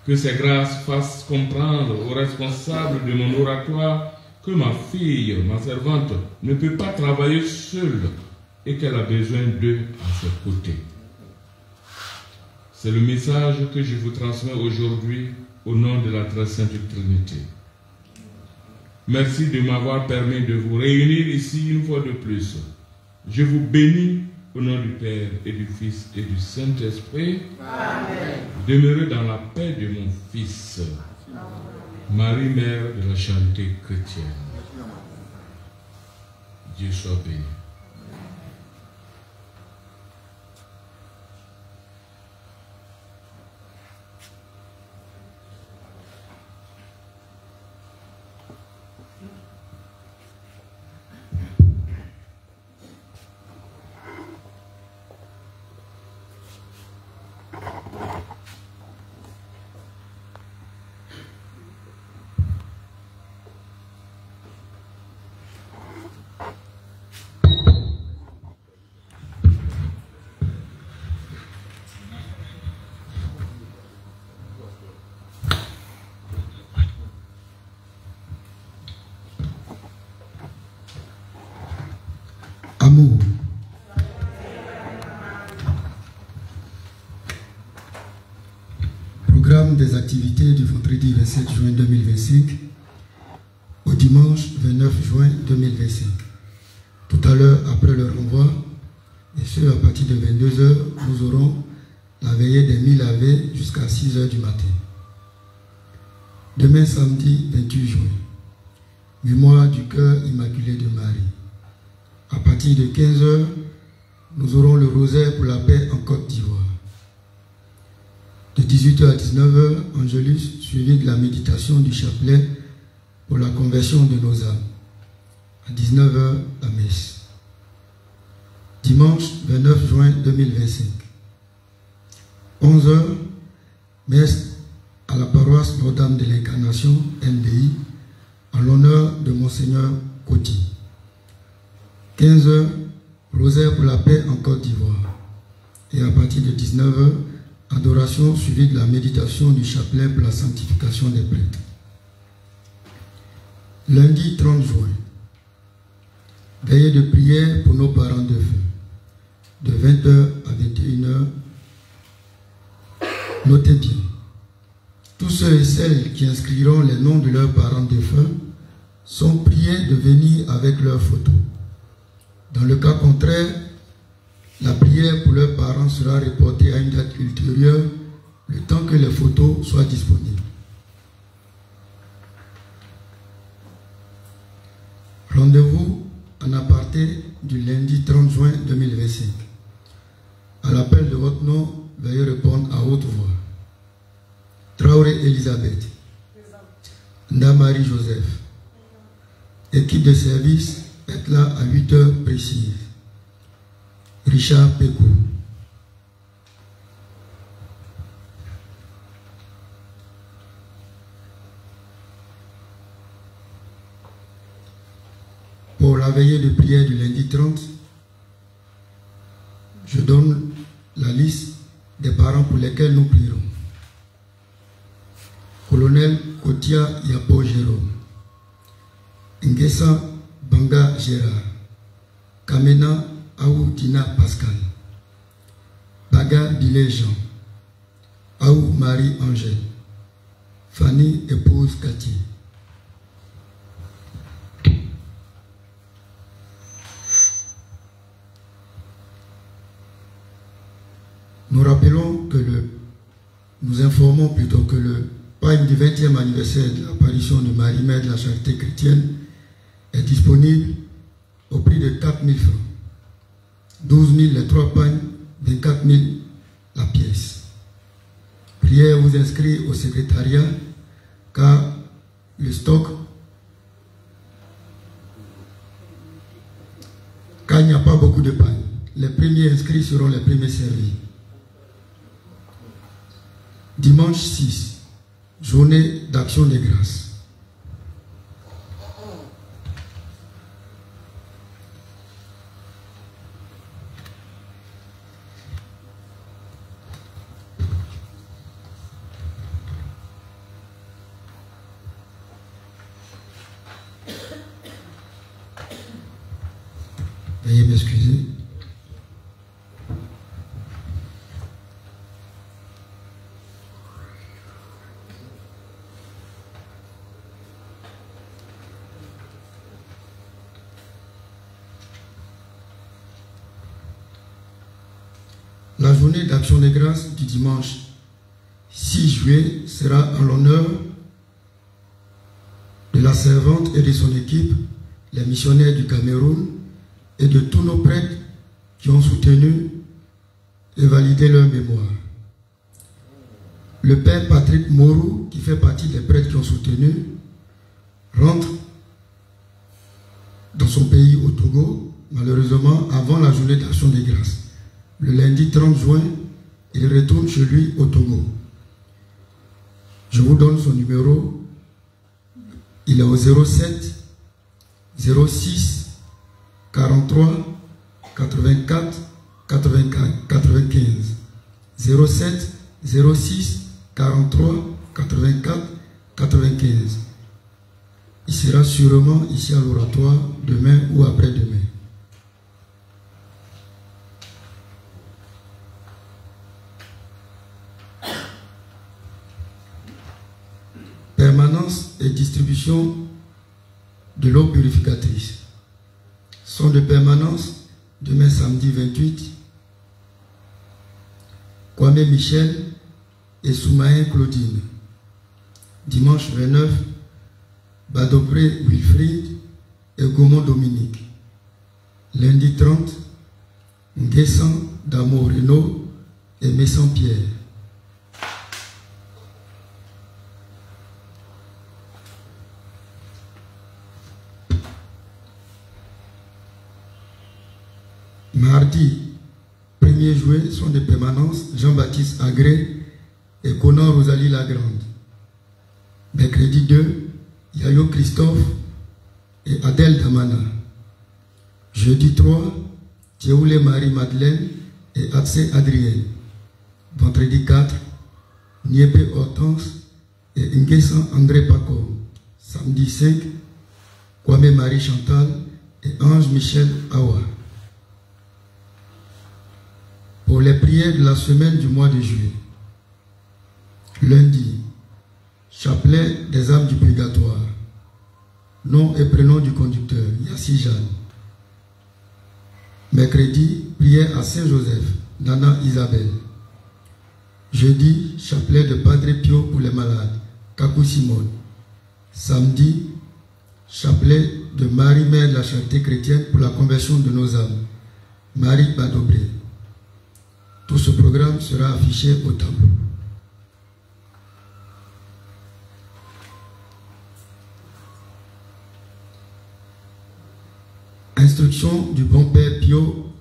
Que ces grâces fassent comprendre aux responsables de mon oratoire que ma fille, ma servante, ne peut pas travailler seule et qu'elle a besoin d'eux à ses côtés. C'est le message que je vous transmets aujourd'hui au nom de la très sainte Trinité. Merci de m'avoir permis de vous réunir ici une fois de plus. Je vous bénis au nom du Père et du Fils et du Saint-Esprit. Amen. Demeurez dans la paix de mon Fils. Marie, Mère de la Charité chrétienne. Dieu soit béni. Amour. Programme des activités du vendredi 27 juin 2025 au dimanche 29 juin 2025. Tout à l'heure, après le renvoi, et ce à partir de 22h, nous aurons la veillée des 1000 Ave jusqu'à 6 h du matin. Demain samedi 28 juin, mémoire du cœur immaculé de Marie. À partir de 15 h, nous aurons le rosaire pour la paix en Côte d'Ivoire. De 18 h à 19 h, Angélus, suivi de la méditation du chapelet pour la conversion de nos âmes. À 19 h, la messe. Dimanche 29 juin 2025. 11 h, messe à la paroisse Notre-Dame de l'Incarnation, NDI, en l'honneur de Monseigneur Koti. 15 h, rosaire pour la paix en Côte d'Ivoire. Et à partir de 19 h, adoration suivie de la méditation du chapelet pour la sanctification des prêtres. Lundi 30 juin, veillée de prière pour nos parents de feu. De 20 h à 21 h, notez bien, tous ceux et celles qui inscriront les noms de leurs parents défunts sont priés de venir avec leurs photos. Dans le cas contraire, la prière pour leurs parents sera reportée à une date ultérieure, le temps que les photos soient disponibles. Rendez-vous en aparté du lundi 30 juin 2025. À l'appel de votre nom, veuillez répondre à haute voix. Traoré Elisabeth, Ndamari Joseph. Équipe de service, être là à 8 h précises. Richard Pécou. Pour la veillée de prière du lundi 30, je donne la liste des parents pour lesquels nous prierons. Colonel Kotia Yapo Jérôme, Ngessa Banga Gérard, Kamena Aoudina Pascal, Baga Bilé Jean, Aou Marie Angèle, Fanny épouse Cathy. Nous informons plutôt que le pagne du 20e anniversaire de l'apparition de Marie, Mère de la Charité chrétienne, est disponible au prix de 4 000 francs. 12 000 les 3 pagnes, 24 000 la pièce. Priez à vous inscrire au secrétariat car le stock, car il n'y a pas beaucoup de pagnes. Les premiers inscrits seront les premiers servis. Dimanche 6, journée d'action des grâces. Veuillez m'excuser. La journée d'action des grâces du dimanche 6 juillet sera en l'honneur de la servante et de son équipe, les missionnaires du Cameroun et de tous nos prêtres qui ont soutenu et validé leur mémoire. Le père Patrick Morou, qui fait partie des prêtres qui ont soutenu, rentre dans son pays au Togo, malheureusement avant la journée d'action des grâces. Le lundi 30 juin, il retourne chez lui au Togo. Je vous donne son numéro. Il est au 07 06 43 84 95. 07 06 43 84 95. Il sera sûrement ici à l'oratoire demain ou après-demain. Permanence et distribution de l'eau purificatrice. Sont de permanence demain samedi 28 Kwame Michel et Soumaïen Claudine. Dimanche 29, Badobré Wilfried et Gaumont Dominique. Lundi 30, Nguessan Damo Renaud et Messan Pierre. Mardi 1er juin sont de permanence Jean-Baptiste Agré et Conan Rosalie Lagrande. Mercredi 2, Yayo Christophe et Adèle Damana. Jeudi 3, Théoulé Marie-Madeleine et Atsé Adrienne. Vendredi 4, Niépé Hortense et Nguessan André Paco. Samedi 5, Kwame Marie-Chantal et Ange Michel Awa. Pour les prières de la semaine du mois de juillet. Lundi, chapelet des âmes du purgatoire. Nom et prénom du conducteur, Yassi Jeanne. Mercredi, prière à Saint-Joseph, Nana Isabelle. Jeudi, chapelet de Padre Pio pour les malades, Kakou Simone. Samedi, chapelet de Marie-Mère de la Charité chrétienne pour la conversion de nos âmes, Marie Badobré. Tout ce programme sera affiché au tableau. Instruction du bon Père Pio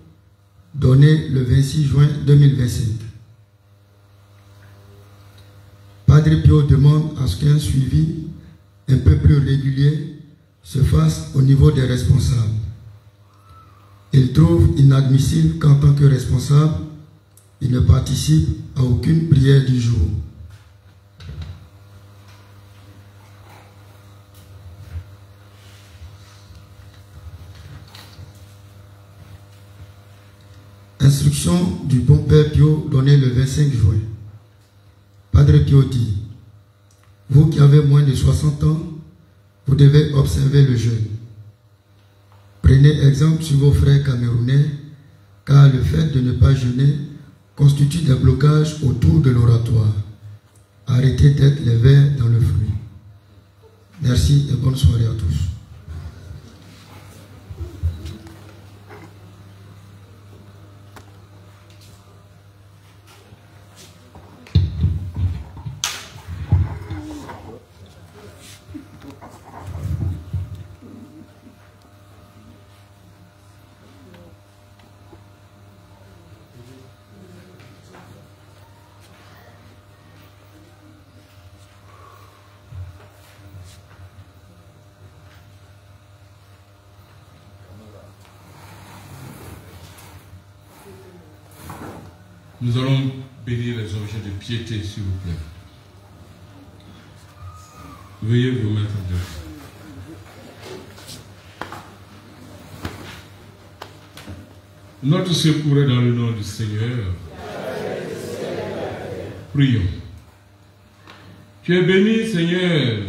donnée le 26 juin 2025. Padre Pio demande à ce qu'un suivi un peu plus régulier se fasse au niveau des responsables. Il trouve inadmissible qu'en tant que responsable, il ne participe à aucune prière du jour. Instruction du bon Père Pio donnée le 25 juin. Padre Pio dit: vous qui avez moins de 60 ans, vous devez observer le jeûne. Prenez exemple sur vos frères camerounais, car le fait de ne pas jeûner constitue des blocages autour de l'oratoire. Arrêtez d'être les vers dans le fruit. Merci et bonne soirée à tous. Nous allons bénir les objets de piété, s'il vous plaît. Veuillez vous mettre debout. Notre secours est dans le nom du Seigneur. Prions. Tu es béni, Seigneur,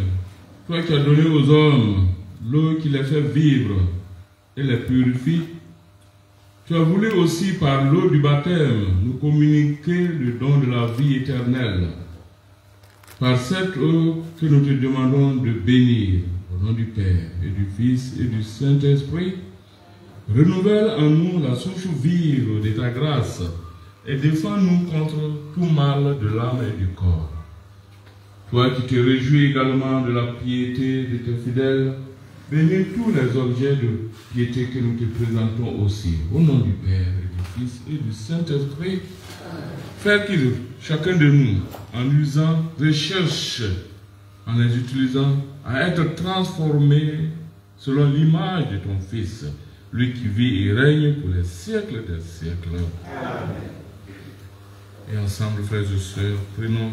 toi qui as donné aux hommes l'eau qui les fait vivre et les purifie. Tu as voulu aussi, par l'eau du baptême, nous communiquer le don de la vie éternelle. Par cette eau que nous te demandons de bénir, au nom du Père et du Fils et du Saint-Esprit, renouvelle en nous la souche vive de ta grâce et défends-nous contre tout mal de l'âme et du corps. Toi qui te réjouis également de la piété de tes fidèles, bénis tous les objets de piété que nous te présentons aussi, au nom du Père et du Fils et du Saint-Esprit. Fais qu'il, chacun de nous, en usant, recherche, en les utilisant, à être transformé selon l'image de ton Fils, lui qui vit et règne pour les siècles des siècles. Amen. Et ensemble, frères et sœurs, prenons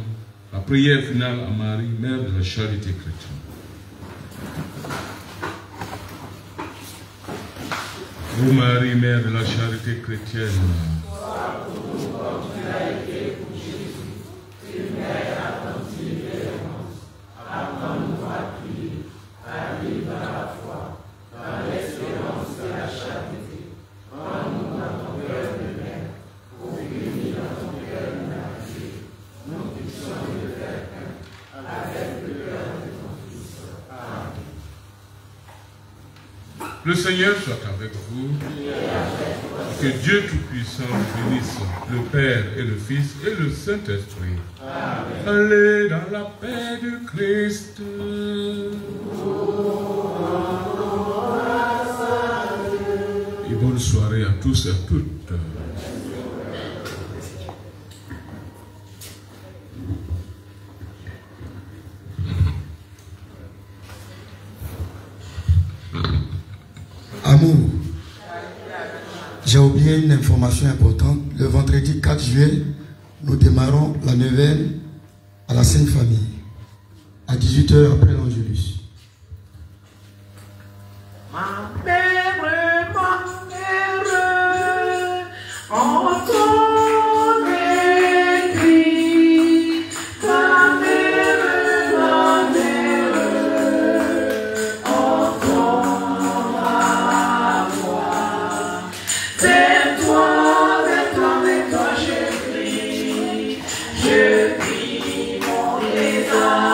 la prière finale à Marie, Mère de la Charité chrétienne. Ô Marie, Mère de la Charité chrétienne, Le Seigneur soit avec vous. Que Dieu Tout-Puissant bénisse le Père et le Fils et le Saint-Esprit. Allez dans la paix du Christ. Et bonne soirée à tous et à toutes. Amour, j'ai oublié une information importante. Le vendredi 4 juillet, nous démarrons la neuvaine à la Sainte Famille, à 18h après l'Angélus. Ma mère, entends mes cris. Ma mère, entends ma voix. Vers toi je crie mon désarroi.